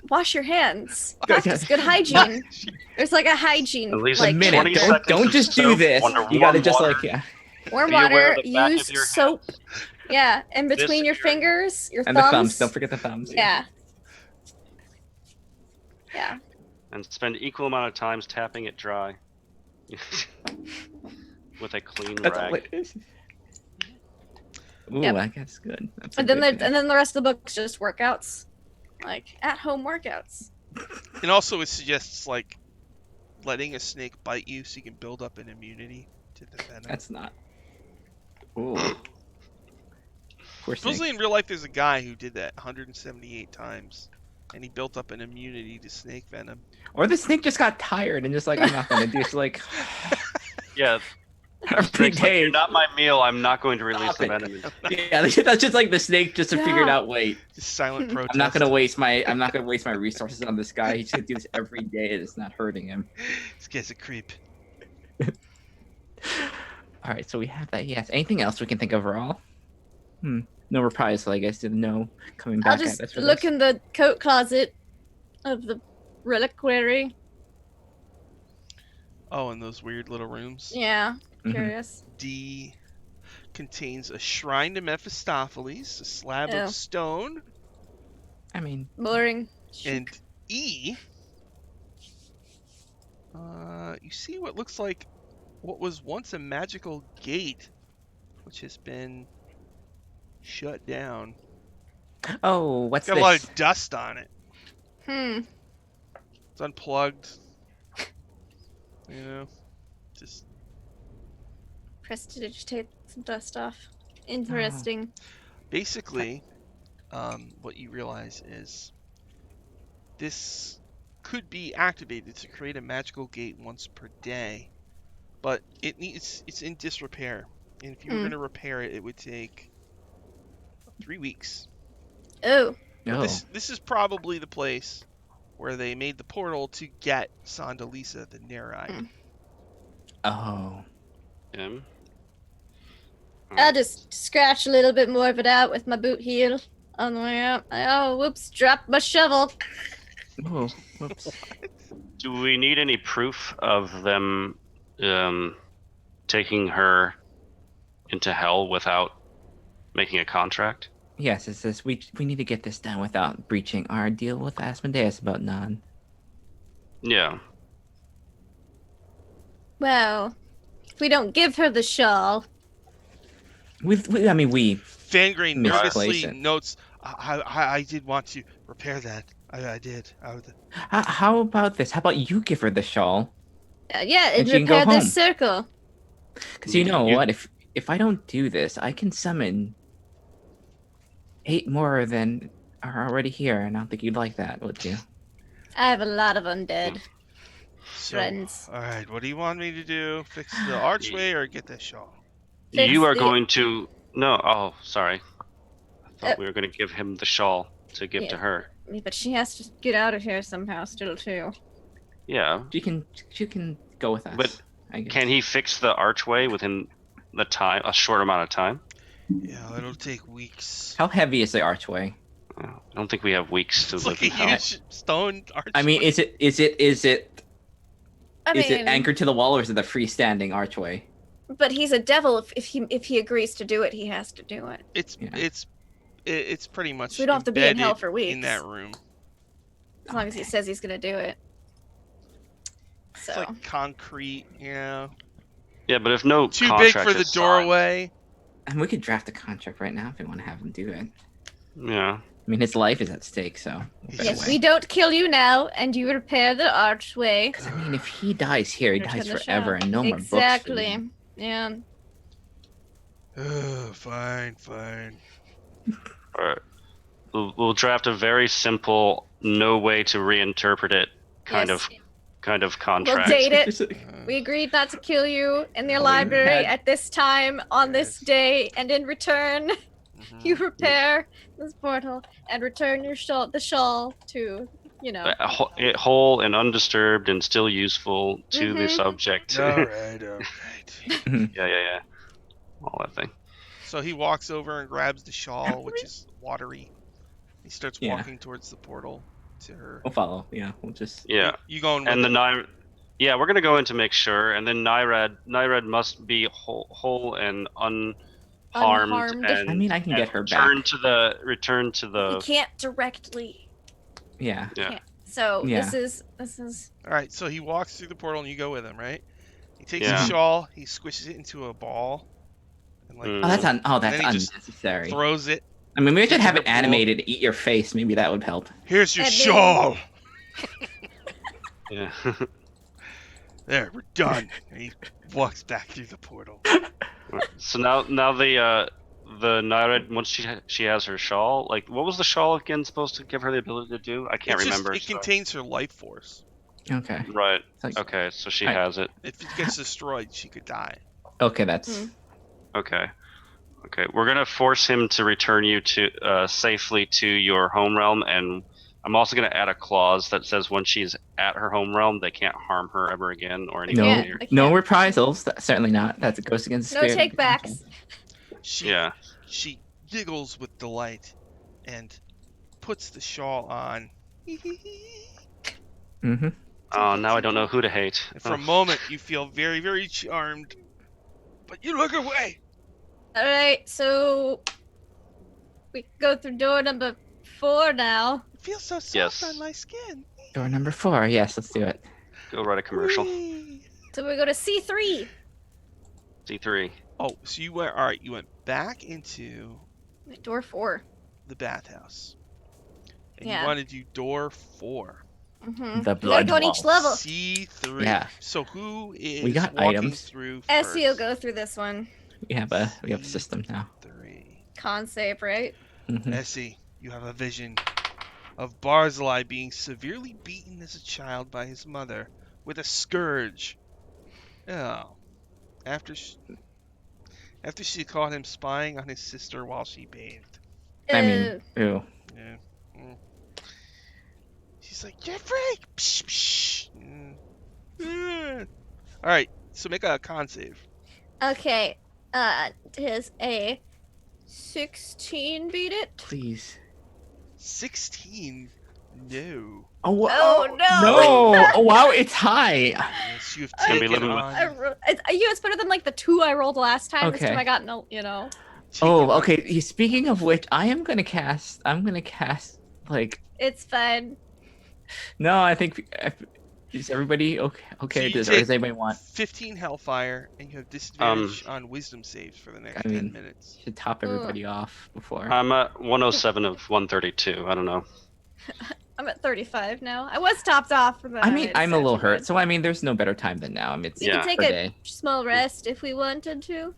Wash your hands. Good- Practice good hygiene. There's like a hygiene. At least like, A minute. 20 Don't, seconds don't of just do soap, this. under You gotta warm just water. like warm Be aware water, of the back use of your soap. Yeah, in This between your area. fingers, your and thumbs. the thumbs. Don't forget the thumbs. Yeah. Yeah. And spend equal amount of times tapping it dry with a clean That's all rag. it is. Ooh, Yep. I guess good. That's a And then good thing. the rest of the book's just workouts. Like at-home workouts. And also it suggests like letting a snake bite you so you can build up an immunity to the venom. That's not. Ooh. Poor Supposedly snake. in real life there's a guy who did that 178 times. And he built up an immunity to snake venom. Or the snake just got tired and just like, I'm not gonna do it. Like, Yeah, every Snake's like, day. "You're not my meal. I'm not going to release the Stop it. venom." Yeah, that's just like the snake just figured Yeah. out. Wait, Just silent protest. I'm not gonna waste my resources on this guy. He's gonna do this every day, and it's not hurting him. This guy's a creep. All right, so we have that. Yes. Anything else we can think of overall? No reprisal, I guess. No coming back I'll at us just for look this. in the coat closet of the reliquary. Oh, in those weird little rooms. Yeah. Mhm. Curious. D contains a shrine to Mephistopheles, a slab Oh. of stone, I mean, Boring. and E, you see what looks like what was once a magical gate, which has been shut down. Oh, It's what's got a lot this? of dust on it. Hmm. It's unplugged. Just Prestidigitate some dust off. Interesting. basically, what you realize is this could be activated to create a magical gate once per day, but it's in disrepair, and if you were going to repair it, it would take 3 weeks. Oh. But Oh. this is probably the place where they made the portal to get Sandalisa the Nereid. Oh. Him. I'll just scratch a little bit more of it out with my boot heel on the way out. Oh, whoops, dropped my shovel. Oh. Whoops. Do we need any proof of them taking her into hell without making a contract? Yes, it says we need to get this done without breaching our deal with Asmodeus about Nan. Yeah. Well, if we don't give her the shawl. We Fangrain misplaced nervously it. notes, I did want to repair that. I did. How about this? How about you give her the shawl? Yeah, And and she can go repair this home. circle. Because you know what? If I don't do this, I can summon 8 more than are already here, and I don't think you'd like that, would you? I have a lot of undead So, friends. all right, what do you want me to do? Fix the archway or get the shawl? Fix You are the- going to no. Oh, sorry. I thought Uh, we were going to give him the shawl to give to Yeah. her. But she has to get out of here somehow still, too. Yeah. She can go with us. But I guess. Can he fix the archway within a short amount of time? Yeah, it'll take weeks. How heavy is the archway? I don't think we have weeks to It's live like a in hell. huge stone archway. I mean, is it I is mean, it anchored to the wall, or is it a freestanding archway? but he's a devil. If he agrees to do it, he has to do it. It's Yeah. it's pretty much So we don't have to be in hell embedded for weeks. in that room. As long as he says he's gonna do it. It's So like concrete, Yeah, but if no too big contract for the is signed- doorway. And we could draft a contract right now if we want to have him do it. Yeah. I mean, his life is at stake, so. yes, we don't kill you now, and you repair the archway. Because I mean, if he dies here, he Return dies the forever, shawl. and no more books. For Exactly. him. Yeah. Fine. All right. We'll draft a very simple, no way to reinterpret it kind Yes. of We'll contract. date it. Just- We agreed not to kill you in the Oh, library yeah. at this time on this Yes. day, and in return, Mhm. you repair this portal and return your the shawl to, Whole and undisturbed and still useful to the Mhm. subject. All right. Yeah. All that thing. So he walks over and grabs the shawl, which is watery. He starts Yeah. walking towards the portal to her. We'll follow. Yeah, we'll just. Yeah. You going with And the him? yeah, we're gonna go in to make sure, and then Nyrad must be whole and unharmed, Unharmed. and I mean, I can get her return back. to the he can't directly. Yeah. yeah. So Yeah. this is All right. So he walks through the portal, and you go with him, right? He takes Yeah. the shawl, he squishes it into a ball, and Mm. Oh, that's then he just unnecessary. throws it. I mean, we should into have the it pool. animated. Eat your face. Maybe that would help. Here's your And then- shawl. Yeah. There, we're done. And he walks back through the portal. So now the Nyrad, once she has her shawl, like what was the shawl again supposed to give her the ability to do? I can't remember. It contains her life force. Okay. Right. It's like- Okay, so she I- has it. If it gets destroyed, she could die. Okay, that's. Hmm. Okay. We're gonna force him to return you to safely to your home realm, and I'm also gonna add a clause that says when she's at her home realm, they can't harm her ever again or anything. No, can't- near. I no can't. reprisals. Certainly not. That goes against the no spirit. takebacks. Yeah. She giggles with delight and puts the shawl on. Mm-hmm. Oh, now I don't know who to hate. And for a moment, you feel very, very charmed. But you look away. All right, so we go through door number 4 now. It feels so soft Yes. on my skin. Door number 4. Yes, let's do it. Go write a commercial. Whee! So we go to C3. C3. Oh, so you went. All right, you went back into Door 4. the bathhouse, and Yeah. you want to do door 4. Mm-hmm. The We gotta blood go on each walls. level. C3. Yeah. So who is We got walking items. through Essie will first? go through this one. We have a system now. 3. Con save, right? Mhm. Essie, you have a vision of Barzillai being severely beaten as a child by his mother with a scourge. Oh, after she caught him spying on his sister while she bathed. I mean, ew. Yeah. She's like, "You freak!" Psh, psh. All right, so make a con save. Okay. Does a 16 beat it? Please. 16. No. Oh, Oh, no. No! Oh, wow, it's high. Yes, you have I taken living with- on. It's better than like the 2 I rolled last time. This Okay. time I got no, you know. Oh, okay. Speaking of which, I'm gonna cast, like, It's fine. no, I think, is everybody okay? So you Does take anybody want, 15 hellfire, and you have disadvantage on wisdom saves for the next I mean, 10 minutes. should top everybody off before? I'm at 107 of 132. I don't know. I'm at 35 now. I was topped off from the. I mean, I'm a little hurt, so so I mean, there's no better time than now. I mean, it's we can Yeah. take per a day. small rest if we wanted to.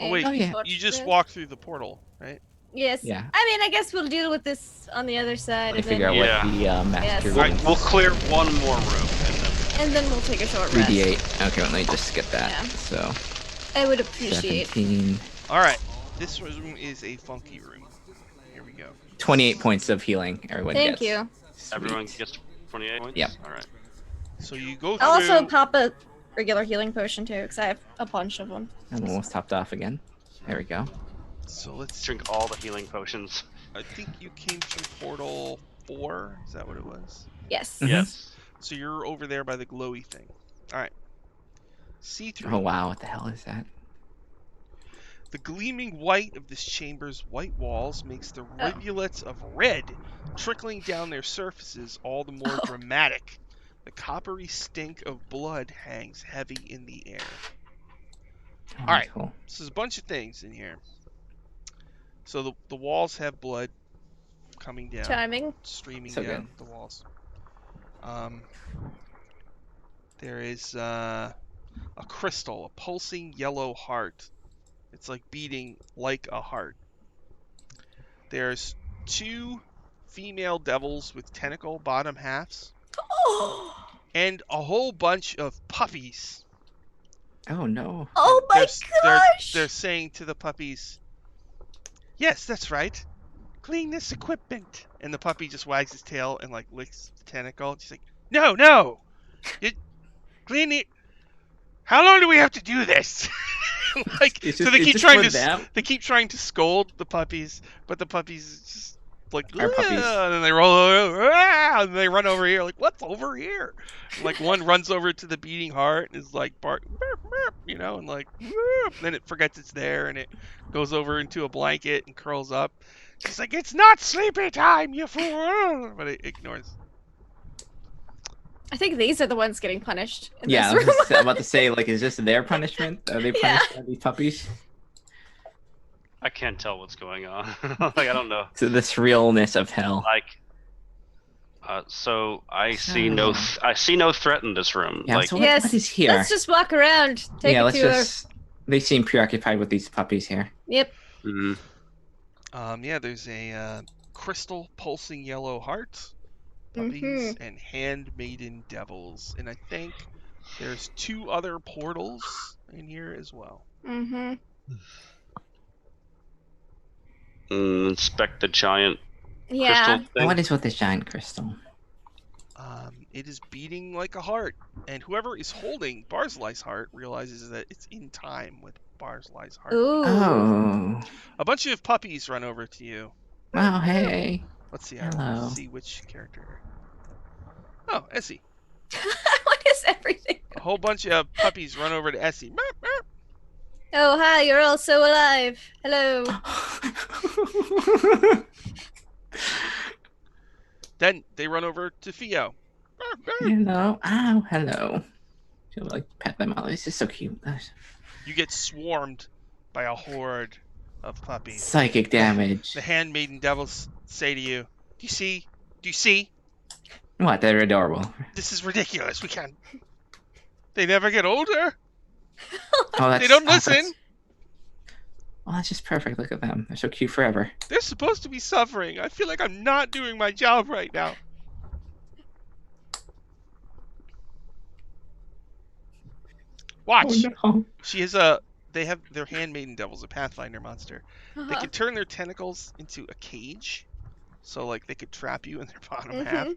Oh, wait, Oh, yeah. you just rest. walk through the portal, right? Yes. Yeah. I mean, I guess we'll deal with this on the other side. I And figure then, out Yeah. what the master Yes. We'll, room we'll clear one more room and then and then we'll take a short 3d8. rest. Okay, let me just get that. Yeah. So, I would appreciate. 17, All right, this room is a funky room. Here we go. 28 points of healing. Everyone Thank gets. you. Sweet. everyone gets 28 points. Yep. All right. So you go through. I'll also pop a regular healing potion too, because I have a bunch of them. I'm almost topped off again. There we go. So let's. Drink all the healing potions. I think you came through portal 4. Is that what it was? Yes. Mhm. Yes. So you're over there by the glowy thing. All right. C3. Oh wow, what the hell is that? The gleaming white of this chamber's white walls makes the rivulets of red trickling down their surfaces all the more dramatic. The coppery stink of blood hangs heavy in the air. Oh, All right. Cool. So there's a bunch of things in here. So the walls have blood coming down, Charming. streaming So down the walls. There is a crystal, a pulsing yellow heart. It's like beating like a heart. There's 2 female devils with tentacle bottom halves, and a whole bunch of puppies. Oh no. Oh my They're gosh! saying to the puppies, "Yes, that's right. Clean this equipment." And the puppy just wags his tail and like licks the tentacle. She's like, "No, clean it. How long do we have to do this?" Like, It's so just- they it's keep just trying for to them? they keep trying to scold the puppies, but the puppies just like, Our puppies. and then they roll over, and they run over here. Like, what's over here? And, like, one runs over to the beating heart and is like bark, burp, burp, you know, and like, burp. Then it forgets it's there and it goes over into a blanket and curls up. She's like, "It's not sleepy time, you fool!" But it ignores. I think these are the ones getting punished in Yeah, this room. I'm about to say, like, is this their punishment? Are they punished by these puppies? I can't tell what's going on. Like I don't know. To this realness of hell. Like. So I see no threat in this room. Yeah, like so Yes, what is here? Let's just walk around. Take yeah, a let's tour. just. They seem preoccupied with these puppies here. Yep. mhm. Yeah, there's a crystal pulsing yellow heart, puppies, Mhm. and handmaiden devils, and I think there's 2 other portals in here as well. Mm-hmm. Inspect the giant Yeah. crystal thing. What is with this giant crystal? It is beating like a heart, and whoever is holding Barzillai's heart realizes that it's in time with Barzillai's heart. Ooh. Oh. A bunch of puppies run over to you. Oh, hey. Let's see. Hello. See which character. Oh, Essie. What is everything? A whole bunch of puppies run over to Essie. Meow, meow. Oh, hi, you're all so alive. Hello. Then they run over to Theo. Hello. Oh, hello. She'll like pet them all. This is so cute. You get swarmed by a horde of puppies. Psychic damage. The handmaiden devils say to you, "Do you see? Do you see? What? They're adorable. This is ridiculous. We can't." They never get older. Oh, that's, They don't oh, listen. That's just perfect. Look at them. They're so cute forever. They're supposed to be suffering. I feel like I'm not doing my job right now. Watch. Oh, no. She is they have their handmaiden devil's a Pathfinder monster. They can turn their tentacles into a cage. So like they could trap you in their bottom half.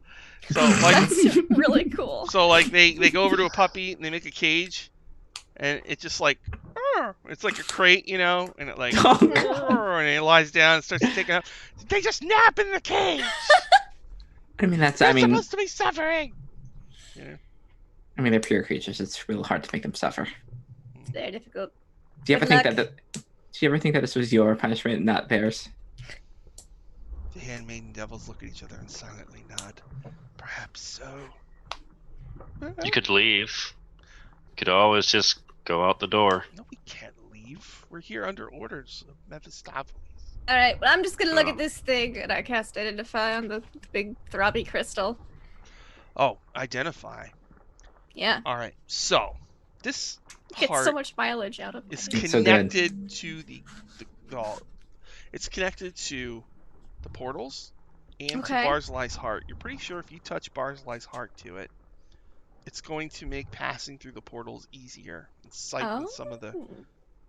So like That's really cool. So like they go over to a puppy and they make a cage, and it's just like it's like a crate, you know, and it like and it lies down and starts to take up. They just nap in the cage. I mean, that's. They're I mean, supposed to be suffering. Yeah. I mean, they're pure creatures. It's real hard to make them suffer. It's very difficult. Do you ever Good think that? Do you ever think that this was your punishment, not theirs? The handmaiden devils look at each other and silently nod. Perhaps so. You could leave. You could always just go out the door. No, we can't leave. We're here under orders of Mephistopheles. All right, well, I'm just gonna look Oh. at this thing, and I cast Identify on the big throbby crystal. Oh, identify. Yeah, All right. So this get heart so much mileage out of is it. It's so good. connected to the it's connected to the portals and to Okay. Barzilai's heart. You're pretty sure if you touch Barzilai's heart to it, it's going to make passing through the portals easier and siphon some of the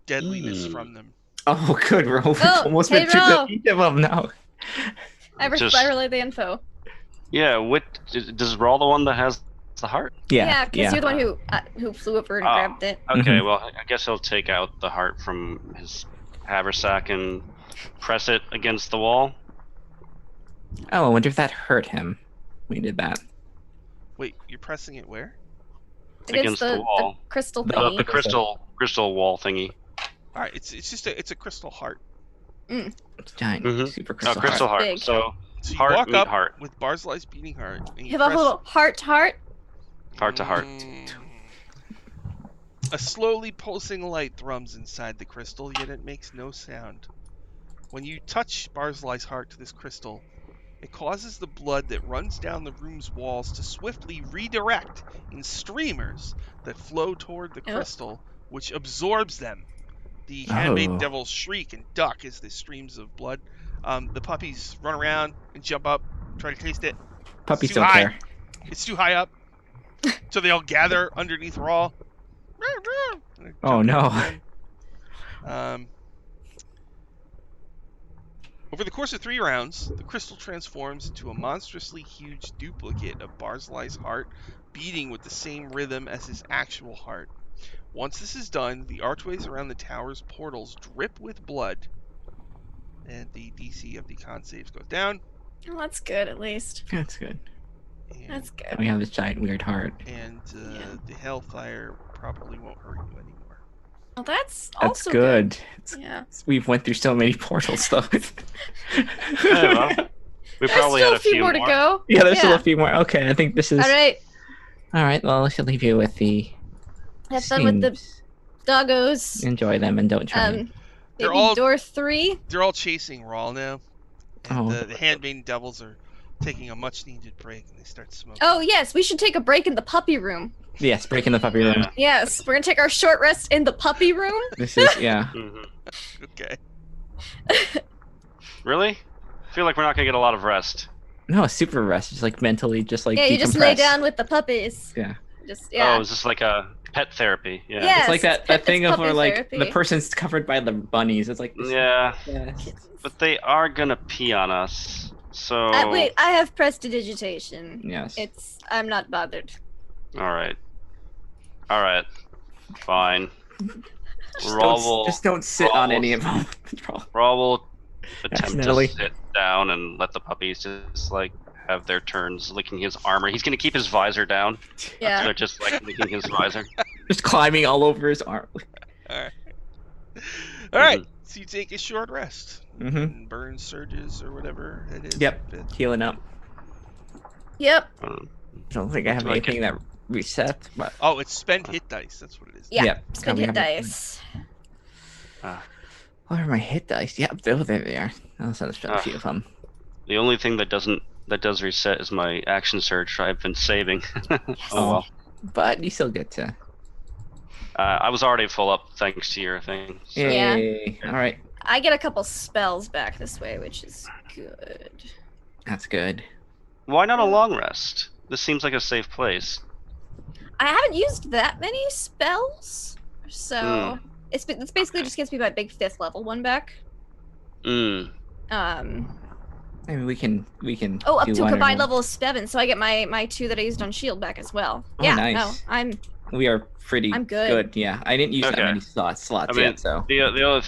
deadliness from them. Oh, good. We're Oh, almost hey, been through Ro. each of them now. I Just- relay the info. Yeah, does Rawl the one that has the heart? Yeah, because you're the one who flew over and Oh. grabbed it. Okay, Mhm. well, I guess he'll take out the heart from his haversack and press it against the wall. Oh, I wonder if that hurt him. We did that. Wait, you're pressing it where? Against the wall. crystal The- thingy. The crystal wall thingy. All right, it's just it's a crystal heart. It's giant, Mhm. super Oh, crystal. crystal heart. Big. So So you Heart walk meet up heart. with Barzilai's beating heart, and You have a press little heart to heart. heart to heart. A slowly pulsing light thrums inside the crystal, yet it makes no sound. When you touch Barzilai's heart to this crystal, it causes the blood that runs down the room's walls to swiftly redirect in streamers that flow toward the Oh. crystal, which absorbs them. The handmaiden Oh. devils shriek and duck as the streams of blood. The puppies run around and jump up, try to taste it. Puppies It's too don't high. care. It's too high up, so they all gather underneath Raw. Oh, no. Over the course of 3 rounds, the crystal transforms into a monstrously huge duplicate of Barzilai's heart, beating with the same rhythm as his actual heart. Once this is done, the archways around the tower's portals drip with blood, and the DC of the con saves goes down. Oh, that's good, at least. That's good. And, That's good. We have this giant weird heart. and Yeah. the hellfire probably won't hurt you anymore. Well, that's That's also good. Yeah. We've went through so many portals, though. Yeah, well, we There's probably still had a few more to go. Yeah, there's still a few more. Okay, I think this is. All right. All right, well, I should leave you with the. Have fun with the scenes. doggos. Enjoy them and don't try. Maybe They're all- door 3. They're all chasing Rawl now, and Oh. the handmaiden devils are taking a much-needed break, and they start smoking. Oh, yes, we should take a break in the puppy room. Yes, breaking the puppy room. Yeah. Yes, we're gonna take our short rest in the puppy room. This is, yeah. Mhm. Okay. Really? I feel like we're not gonna get a lot of rest. No, a super rest. Just like mentally, just like Yeah, you just lay decompress. down with the puppies. Yeah. Just yeah. Oh, is this like a pet therapy? Yeah. Yeah. It's like Yes, that it's thing of where puppy like therapy. the person's covered by the bunnies. It's like this- Yeah, Yes. but they are gonna pee on us. So. Wait, I have prestidigitation. Yes. I'm not bothered. All right. All right. Fine. Just Raw don't, will. just don't sit Raw on will- any of them. Raw will attempt Accidentally. to sit down and let the puppies just like have their turns licking his armor. He's gonna keep his visor down. Yeah. They're just like licking his visor. Just climbing all over his arm. All right. All right. So you take a short rest. Mm-hmm. And burn surges or whatever it is. Yep. Healing up. Yep. I don't think I have Do I get- anything that resets, but Oh, it's spend hit dice. That's what it is. Yeah. yeah, Spend we hit have it. dice. What are my hit dice? Yep, there they are. I'll spend a few of them. The only thing that does reset is my action surge. I've been saving. Oh well. But you still get to. I was already full up thanks to your thing. So. Yeah. Yay! All right, I get a couple spells back this way, which is good. that's good. Why not a long rest? This seems like a safe place. I haven't used that many spells, so it's basically just gets me my big 5th level one back. Mm. I mean, we can. Oh, up do to a one or combined more. level of 7, so I get my 2 that I used on shield back as well. Oh, Yeah, nice. no, I'm We are pretty I'm good. Yeah, I didn't use that Okay. many slots I mean, yet, so. the other,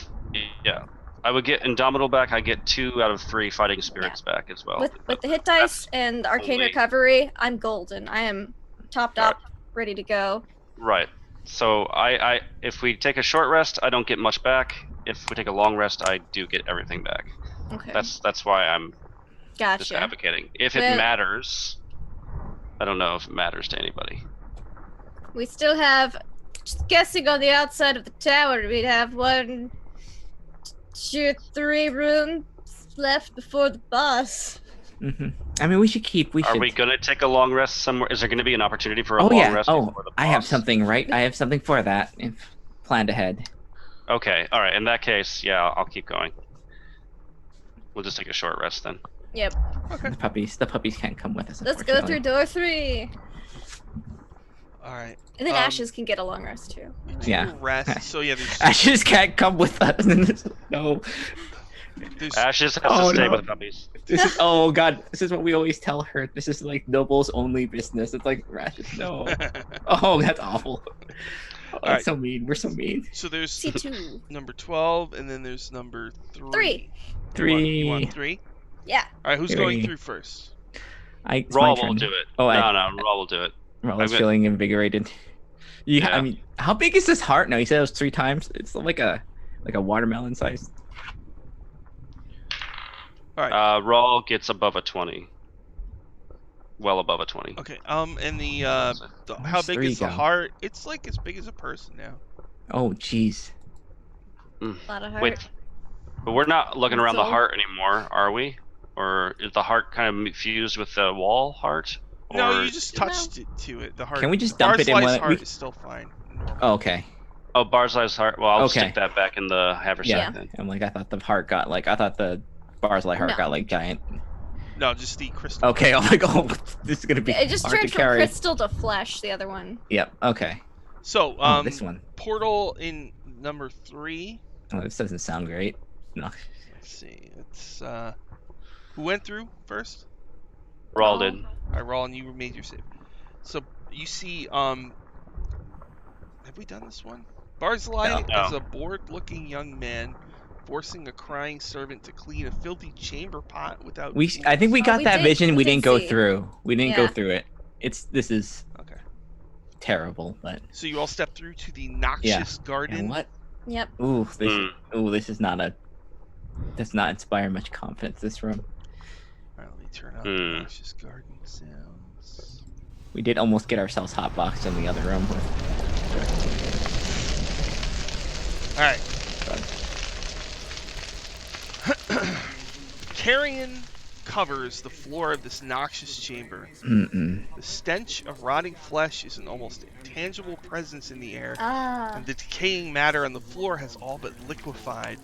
yeah, I would get Indomitable back. I get 2 out of 3 fighting spirits back as well. with the hit dice and arcane only- recovery, I'm golden. I am topped Alright. up, ready to go. Right. So I if we take a short rest, I don't get much back. If we take a long rest, I do get everything back. Okay, That's why I'm just gotcha. advocating. If it Well- matters, I don't know if it matters to anybody. We still have, just guessing on the outside of the tower, we'd have 1, 2, 3 rooms left before the boss. I mean, we should keep. Are we gonna take a long rest somewhere? Is there gonna be an opportunity for a Oh long yeah. rest Oh, before the boss? I have something. Right. I have something for that. If planned ahead. Okay. All right. In that case, yeah, I'll keep going. We'll just take a short rest then. Yep. The puppies can't come with us. Let's go through unfortunately. door 3. All right. And then Um, Ashes can get a long rest too. Yeah. Rest. So yeah, there's Ashes can't come with us. No. there's Ashes has Oh, to stay no. with puppies. This is. Oh God. This is what we always tell her. This is like Noble's only business. It's like Ashes. No. Oh, that's awful. Oh, that's Alright. so mean. We're so mean. so there's C2. number 12, and then there's number 3. 3. You want 3? Yeah. All right, who's 3. going through first? It's Raw my will turn. do it. Oh, no, Raw will do it. Raw is I'm feeling invigorated. Yeah, Yeah. I mean, how big is this heart now? You said it was 3 times. It's like a watermelon size. Raw gets above a 20. Well above a 20. Okay. And how Where's big 3 is the go? heart? It's like as big as a person now. Oh, jeez. A lot of heart. Wait, but we're not looking around the So- heart anymore, are we? Or is the heart kind of fused with the wall heart? No, Or- you just touched it to it. The heart. Can we just dump it in Barzilai's one? heart is still fine. Oh, okay. Oh, Barzilai's heart. Well, I'll Okay. stick that back in the haversack Yeah. then. I'm like, I thought the Barzilai heart No. got like giant. No, just the crystal. Okay. Oh my God. This is gonna be It just hard to turned from carry. crystal to flesh, the other one. Yep. Okay. So, Oh, this one. portal in number 3. Oh, this doesn't sound great. No. Let's see. It's who went through first? Raw Oh. did. All right, Roland, you made your save. So you see, have we done this one? Barzilai No. is a bored-looking young man forcing a crying servant to clean a filthy chamber pot without. I think we tools. got we that did- vision. we We did didn't go see. through. We didn't go Yeah. through it. This is Okay. terrible, but So you all step through to the noxious garden. and what? Yep. Ooh, Hmm. this is not a. Does not inspire much confidence. This room. All right, let me turn on the Hmm. noxious garden sounds. We did almost get ourselves hotboxed in the other room. All right. Carrion covers the floor of this noxious chamber. Mm-mm. The stench of rotting flesh is an almost intangible presence in the air, Ah. and the decaying matter on the floor has all but liquefied.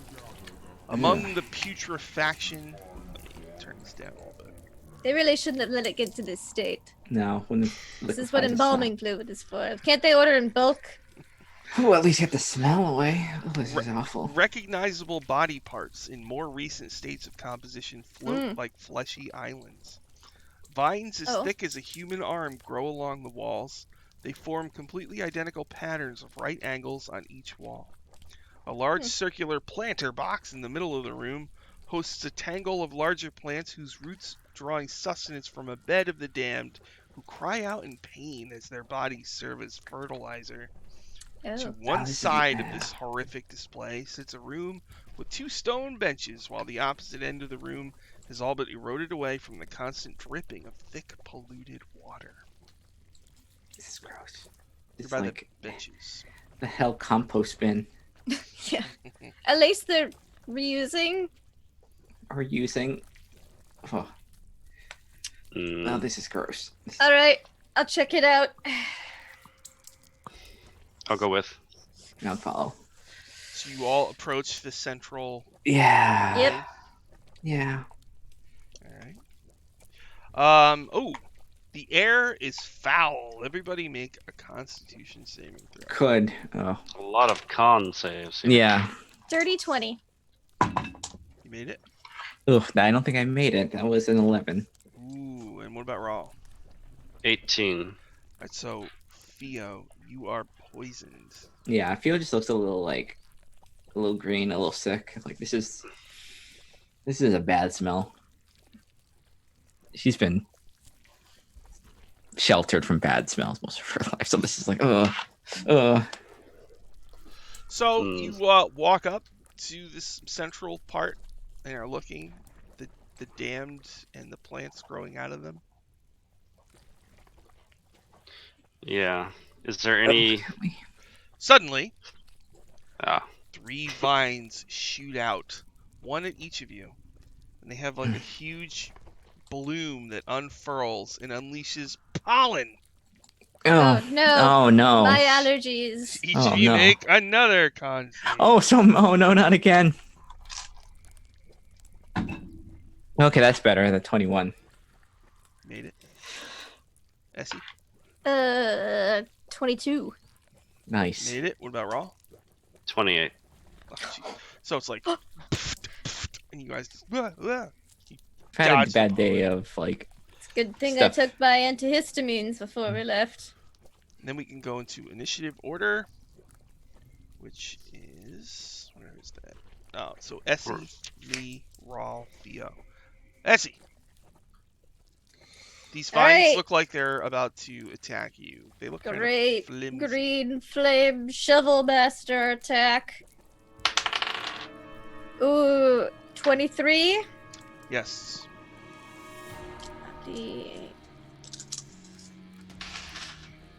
Among the putrefaction, let me turn this down a little bit. They really shouldn't have let it get to this state. No, when This is what liquefies, it's embalming fluid is for. Can't they order in bulk? not- Oh, at least get the smell away. Oh, this is awful. Recognizable body parts in more recent states of composition float Mm. like fleshy islands. Vines as Oh. thick as a human arm grow along the walls. They form completely identical patterns of right angles on each wall. A large circular planter box in the middle of the room hosts a tangle of larger plants whose roots drawing sustenance from a bed of the damned who cry out in pain as their bodies serve as fertilizer. To Oh. one this is- side of this horrific display sits a room with 2 stone benches, while the opposite end of the room has all but eroded away from the constant dripping of thick, polluted water. This is gross. You're It's by like the benches. the hell compost bin Yeah. At least they're reusing. are using. Oh, Mm. this is gross. All right, I'll check it out. I'll go with. I'll follow. So you all approach the central. Yeah. Yep. Yeah. All right. Oh, the air is foul. Everybody make a Constitution saving throw. Could. Oh. A lot of con saves. Yeah. Dirty 20. You made it. Ugh, I don't think I made it. That was an 11. Ooh, and what about Raw? 18. All right, so Theo, you are poisoned. Yeah, I feel just looks a little green, a little sick. Like this is a bad smell. She's been sheltered from bad smells most of her life, so this is like So you walk up to this central part and are looking the damned and the plants growing out of them. Yeah. Is there any? Suddenly, Ah. 3 vines shoot out, one at each of you, and they have like a huge bloom that unfurls and unleashes pollen. Oh, no. Oh no. My allergies. Each Oh, of you no. make another con save. Oh no, not again. Okay, that's better. The 21. Made it. Essie 22. Nice. made it. What about Raw? 28. Oh, gee. So it's like, and you guys just, I've had dodge a bad the day bullet. of like. It's a good thing Stuff. I took my antihistamines before we left. And then we can go into initiative order, which is where is that? Oh, so Essie, me, Raw, Theo. Essie. These vines Alright. look like they're about to attack you. They look kind Great of flimsy. green flame shovel master attack. Ooh, 23. Yes.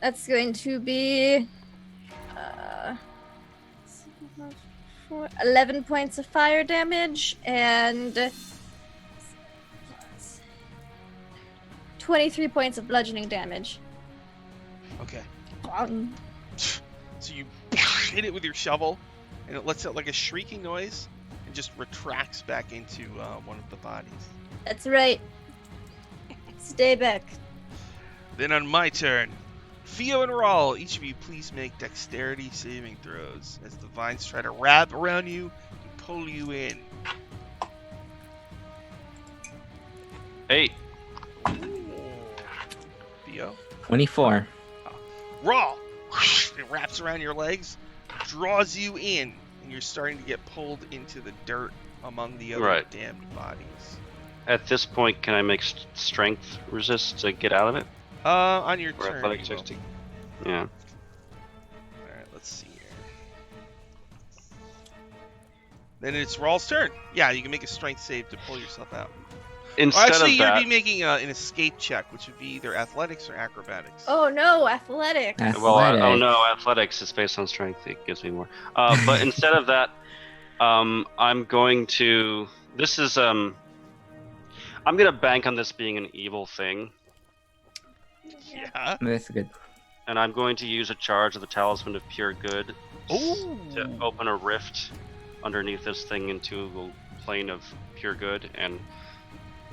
That's going to be 11 points of fire damage and 23 points of bludgeoning damage. Okay. Bong. So you hit it with your shovel, and it lets out like a shrieking noise, and just retracts back into one of the bodies. That's right. Stay back. Then on my turn, Theo and Rawl, each of you please make dexterity saving throws as the vines try to wrap around you and pull you in. 8. Theo? 24. Rawl! It wraps around your legs, draws you in, and you're starting to get pulled into the dirt among the other Right. damned bodies. At this point, can I make strength resist to get out of it? On your Or turn. athletics you will. checks to- Yeah. Alright, let's see here. Then it's Rawl's turn. Yeah, you can make a strength save to pull yourself out. Instead Actually, of you'd that, be making an escape check, which would be either athletics or acrobatics. Oh no, athletics. well, oh Athletic. no, athletics is based on strength. It gives me more. But instead of that, I'm going to. This is I'm gonna bank on this being an evil thing, Yeah. That's good. and I'm going to use a charge of the Talisman of Pure Good Ooh. to open a rift underneath this thing into a plane of pure good and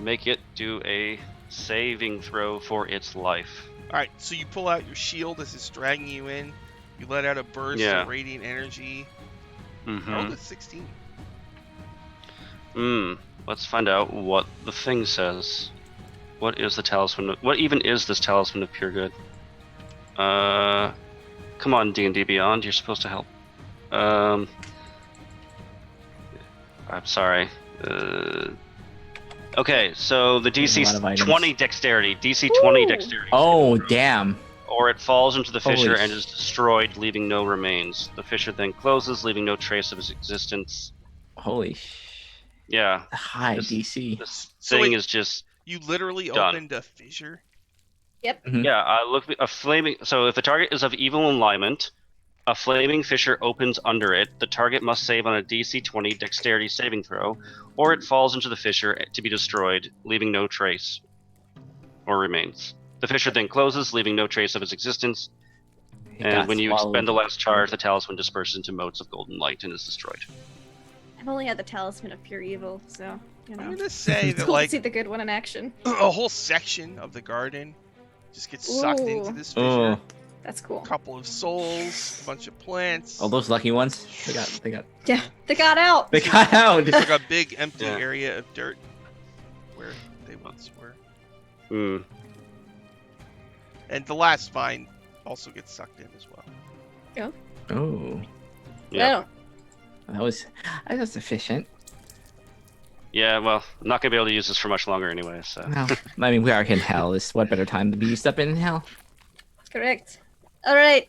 make it do a saving throw for its life. Alright, so you pull out your shield as it's dragging you in. You let out a burst Yeah. of radiant energy. Mm-hmm. Roll a 16. Let's find out what the thing says. What is the talisman? What even is this talisman of pure good? Come on, D&D Beyond, you're supposed to help. I'm sorry. Okay, so the There's a lot of DC items. 20 dexterity. DC 20 Woo! dexterity. Oh damn. Or it falls into the fissure Holy and is destroyed, leaving no remains. The fissure then closes, leaving no trace of its existence. Holy Yeah. High This- DC. This So thing wait- is just You literally Done. opened a fissure. Mhm. yeah. Look, a flaming. So if the target is of evil alignment, a flaming fissure opens under it. The target must save on a DC 20 Dexterity saving throw, or it falls into the fissure to be destroyed, leaving no trace or remains. The fissure then closes, leaving no trace of its existence. It And got when you swallowed. expend the last charge, the talisman disperses into motes of golden light and is destroyed. I've only had the talisman of pure evil, so you know. I'm gonna say It's that cool to like see the good one in action. a whole section of the garden just gets sucked into Ooh. this fissure. Oh, That's cool. A couple of souls, a bunch of plants. all those lucky ones. They got Yeah, they got out. they got out. It's like a big empty Yeah. area of dirt where they once were. Hmm. And the last vine also gets sucked in as well. Oh, Yeah. No. that was efficient. Yeah, well, I'm not gonna be able to use this for much longer anyway. So No, I mean we are in hell. Is what better time to be used up in hell? Correct. All right.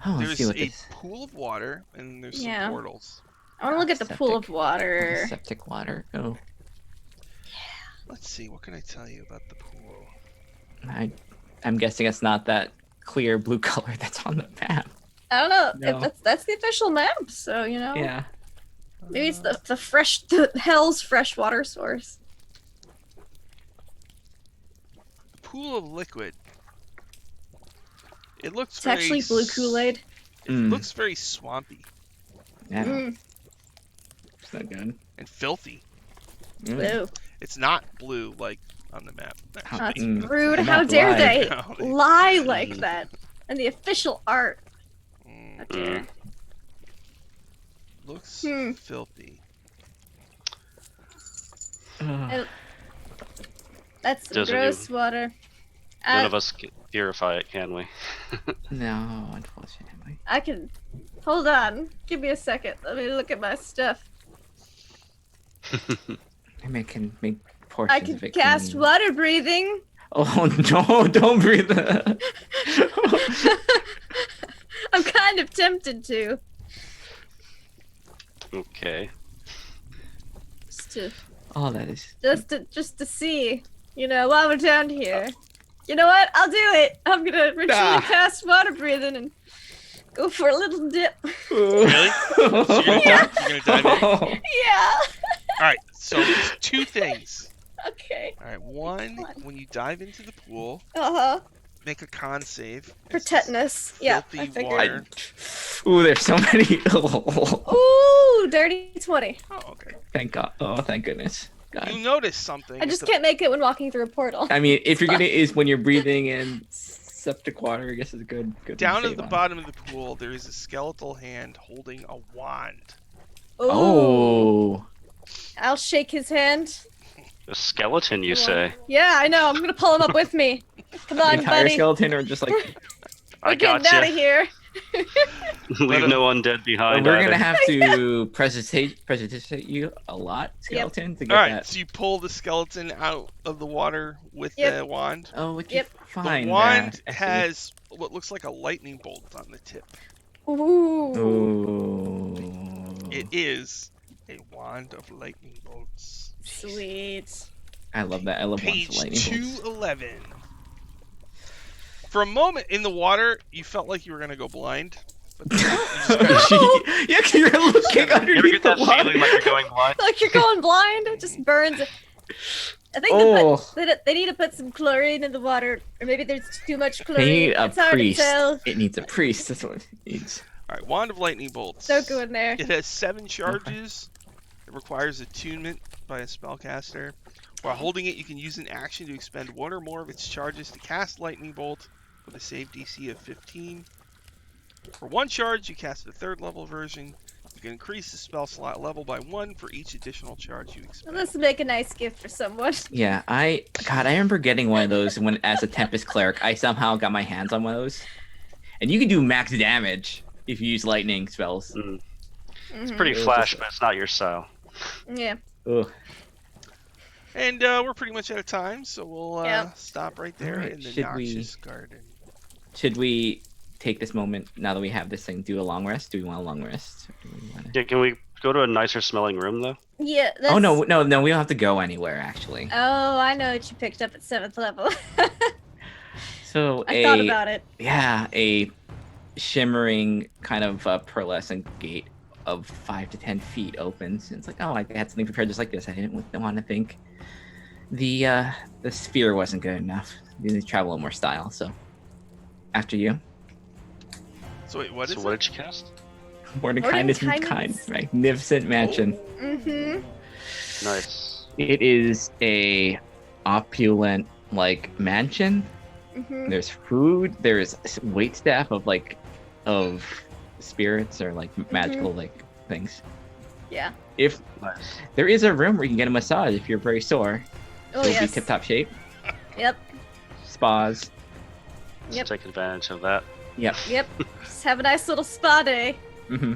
Oh, let's There's see what a this pool of water and there's Yeah. some portals. I want to look at the pool of Septic. water. septic water. Oh, Let's see, what can I tell you about the pool? I'm guessing it's not that clear blue color that's on the map. I don't know. No. That's the official map, so you know. Yeah. Maybe it's the hell's fresh water source. Pool of liquid. It looks It's very actually blue Kool-Aid. It Mm. looks very swampy Yeah. Mm, It's not good. and filthy. Mm. blue. It's not blue like on the map. That's actually. Mm. rude. I'm How not dare lying. they No, they- lie like that? And the official art. How Mm, dare. looks Hmm. filthy. Ugh. That's some Doesn't gross water. none of us can purify it, can we? No, unfortunately. I can. Hold on. Give me a second. Let me look at my stuff. I mean, can make portions I can of it cast clean. water breathing. Oh no! Don't breathe. I'm kind of tempted to. Okay. Oh, that is. Just to see, you know, while we're down here. You know what? I'll do it. I'm gonna ritually Ah. cast water breathing and go for a little dip. Really? So you're gonna dive in? Yeah. Alright, so there's two things. Okay. Alright, one, Fun. when you dive into the pool, Uh-huh. make a con save. For It's tetanus. Yeah, I filthy figured. water. Ooh, there's so many. Ooh, dirty 20. Oh, okay. Thank God. Oh, thank goodness. God. You notice something. I just at the- can't make it when walking through a portal. I mean, if you're gonna is when you're breathing in septic water, I guess is a good. Down save at the on. bottom of the pool, there is a skeletal hand holding a wand. Ooh. Oh. I'll shake his hand. A skeleton, you Come on. say? Yeah, I know. I'm gonna pull him up with me. Come The on, entire buddy. skeleton, or just like I We're getting out of gotcha. here. Leave no undead behind. we're either. gonna have to precipitate you a lot, skeleton, to get Alright, that. so you pull the skeleton out of the water with Yep. the wand. Oh, would Yep. you find The wand that, actually? has what looks like a lightning bolt on the tip. Ooh. Ooh. It is a wand of lightning bolts. Sweet. I love that. I love wands Page of lightning bolts. 211. For a moment in the water, you felt like you were gonna go blind. But then you just kinda- Yeah, 'cause you're looking You ever underneath get the that water. feeling like you're going blind? Like you're going blind. It just burns. I think Oh. they need to put some chlorine in the water, or maybe there's too much chlorine. They need a it's hard priest. to tell. It needs a priest. That's what it needs. Alright, wand of lightning bolts. Don't go in there. It has 7 charges. It requires attunement by a spellcaster. While holding it, you can use an action to expend 1 or more of its charges to cast lightning bolt with a save DC of 15. For 1 charge, you cast the 3rd level version. You can increase the spell slot level by 1 for each additional charge you expend. Let's make a nice gift for someone. Yeah, I remember getting one of those when as a Tempest cleric. I somehow got my hands on one of those, and you can do max damage if you use lightning spells. It's pretty It was flash, just- but it's not your style. Yeah. Ugh. And we're pretty much out of time, so we'll Yep. stop right there Alright, in the should we- noxious garden. Should we take this moment now that we have this thing? Do a long rest? Do we want a long rest? Or do we wanna... Yeah, can we go to a nicer smelling room though? Yeah. That's... Oh no, no, no, we don't have to go anywhere actually. Oh, I know what you picked up at 7th level. So I thought about it. Yeah, a shimmering kind of pearlescent gate of 5 to 10 feet opens. And it's like, oh, I had something prepared just like this. I didn't want to think the sphere wasn't good enough. You need to travel in more style. So after you. So wait, what is So it? what did you cast? More than kindness and kind, magnificent mansion. Mm-hmm. Nice. It is a opulent like mansion. Mm-hmm. There's food. There's wait staff of spirits or like magical like things. Yeah. If Nice. there is a room where you can get a massage if you're very sore, Oh, it'll yes. be tip top shape. Yep. Spas. Yep. Take advantage of that. Yep. Yep. Just have a nice little spa day. Mm-hmm.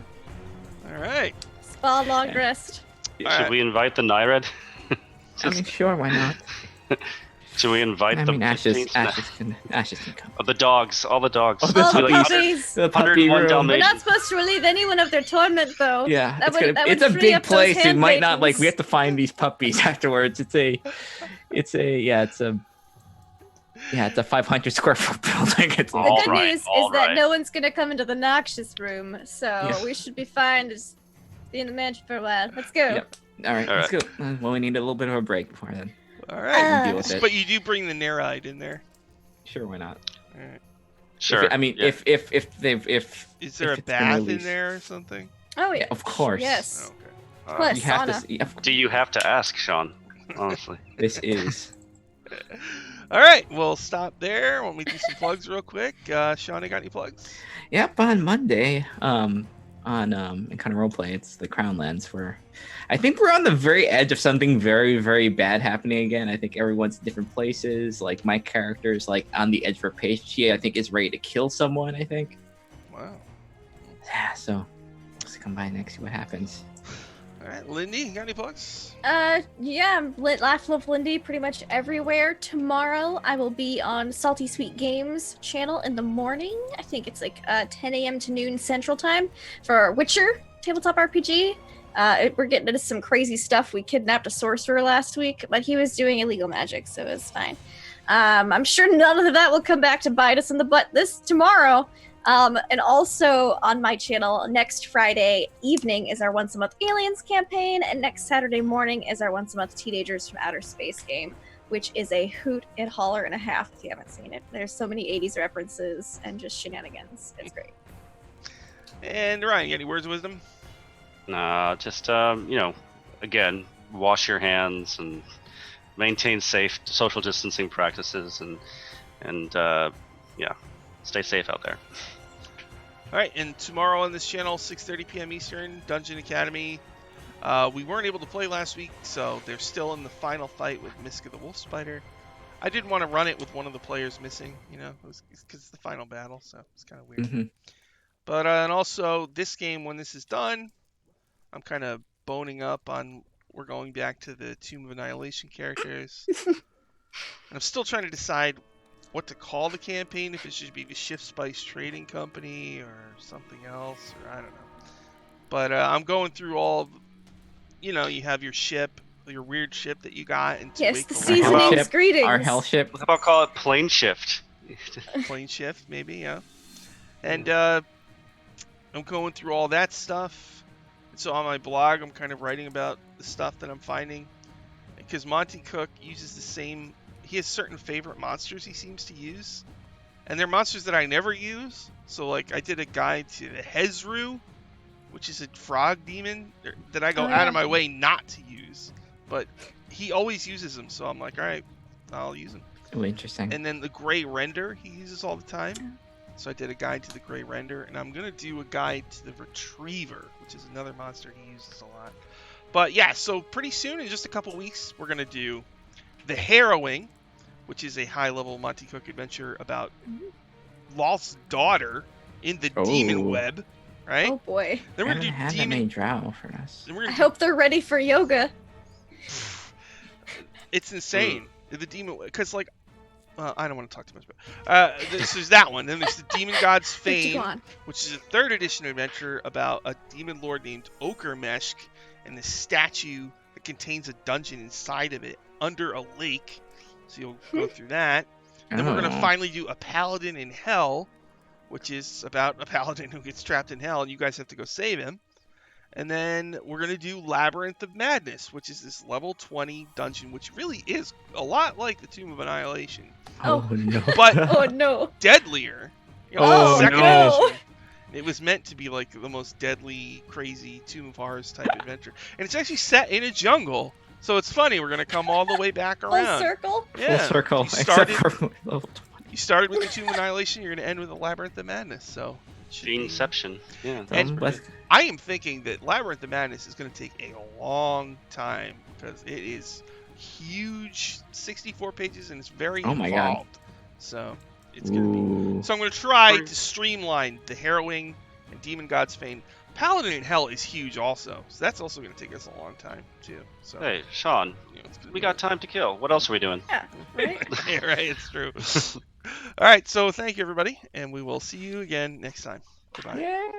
All right. Spa long Yeah. rest. Should Alright. we invite the Nyred? I mean, sure, why not? Should we invite I the mean, Ashes 15th? can come. Oh, the dogs, all the dogs. Oh, the Oh, Be the puppies. puppies! The puppy 101 room. We're Dalmatians. not supposed to relieve anyone of their torment, though. Yeah, That would it's a free big up those place. It might not like handmaidens. we have to find these puppies afterwards. It's a 500 square foot building. It's The All good right, news is all that right. no one's gonna come into the noxious room, so Yeah. we should be fine to just be in the mansion for a while. Let's go. Yep. All right, All let's go. Well, we need a little bit of a break before then. All Uh, right. Deal with it. But you do bring the Neride in there. Sure, why not? All right. Sure. I mean, yeah. if Is there If a it's been bath in released. there or something? Oh yeah. yeah, of course. Yes. Okay. Plus- You have Sauna. to. See, Do you have to ask, Sean? Honestly. this is. All right. We'll stop there. Why don't we do some plugs real quick? Sean, you got any plugs? Yep, on Monday, in kind of roleplay, it's the Crown Lands where I think we're on the very edge of something very, very bad happening again. I think everyone's in different places. Like my character's like on the edge of her pace. She, I think, is ready to kill someone. I think. Wow. Yeah. So let's come by next, see what happens. All right, Lindy, you got any plugs? Yeah, I'm Laugh Love Lindy pretty much everywhere. Tomorrow I will be on Salty Sweet Games channel in the morning. I think it's like 10 a.m. to noon Central Time for Witcher tabletop RPG. We're getting into some crazy stuff. We kidnapped a sorcerer last week, but he was doing illegal magic, so it was fine. I'm sure none of that will come back to bite us in the butt tomorrow. And also on my channel, next Friday evening is our once a month Aliens campaign, and next Saturday morning is our once a month Teenagers from Outer Space game, which is a hoot and holler and a half if you haven't seen it. There's so many 80s references and just shenanigans. It's great. And Ryan, you got any words of wisdom? Nah, just again, wash your hands and maintain safe social distancing practices, and stay safe out there. All right, and tomorrow on this channel, 6:30 p.m. Eastern, Dungeon Academy. We weren't able to play last week, so they're still in the final fight with Miska the Wolf Spider. I didn't want to run it with one of the players missing, because it's the final battle, so it's kind of weird. Mm-hmm. But and also this game, when this is done, I'm kind of boning up on. We're going back to the Tomb of Annihilation characters. And I'm still trying to decide what to call the campaign, if it should be the Shift Spice Trading Company or something else, or I don't know. But I'm going through all, you have your ship, your weird ship that you got, and Yes, the Our seasonings, hell ship, greetings. Our hell ship. How about call it plane shift? plane shift, maybe, yeah. And I'm going through all that stuff. And so on my blog, I'm kind of writing about the stuff that I'm finding, because Monty Cook uses the same. He has certain favorite monsters he seems to use, and they're monsters that I never use. So like I did a guide to the Hezru, which is a frog demon that I go Oh, out yeah. of my way not to use, but he always uses them. So I'm like, all right, I'll use them. Oh, interesting. And then the Gray Render he uses all the time. So I did a guide to the Gray Render, and I'm gonna do a guide to the Retriever, which is another monster he uses a lot. But yeah, so pretty soon, in just a couple weeks, we're gonna do the Harrowing, which is a high-level Monty Cook adventure about Lost Daughter in the Demon Oh. Web, right? Oh boy. Then I we're gonna haven't do had that Demon. many drow for us. Then we're I gonna do, hope they're ready for yoga. it's insane. The Demon, because like I don't want to talk too much about it. There's that one. Then there's the Demon God's Go Fame, on. which is a 3rd edition adventure about a demon lord named Okermeshk and this statue that contains a dungeon inside of it under a lake. So you'll go through that. Then we're going to Oh. finally do a Paladin in Hell, which is about a paladin who gets trapped in hell, and you guys have to go save him. And then we're going to do Labyrinth of Madness, which is this level 20 dungeon, which really is a lot like the Tomb of Annihilation. Oh no. But Oh no. deadlier. You know, Oh, second no. edition. It was meant to be like the most deadly, crazy Tomb of Horrors type adventure. And it's actually set in a jungle. So it's funny, we're going to come all the way back Full around. circle. Yeah. Full circle. You Except started, for level 20. you started with the Tomb of Annihilation, you're going to end with the Labyrinth of Madness. So it should be- Inception. Yeah. And- Let's- I am thinking that Labyrinth of Madness is going to take a long time because it is huge, 64 pages, and it's very Oh my God. involved. So it's going to be. Ooh. So I'm going to try to streamline the Harrowing and Demon God's Fame. Paladin in Hell is huge also, so that's also going to take us a long time too. So Hey, Sean, you know, it's gonna we be got time to kill. What else are we doing? Yeah. Right. yeah, right, it's true. All right, so thank you everybody, and we will see you again next time. Goodbye. Yeah.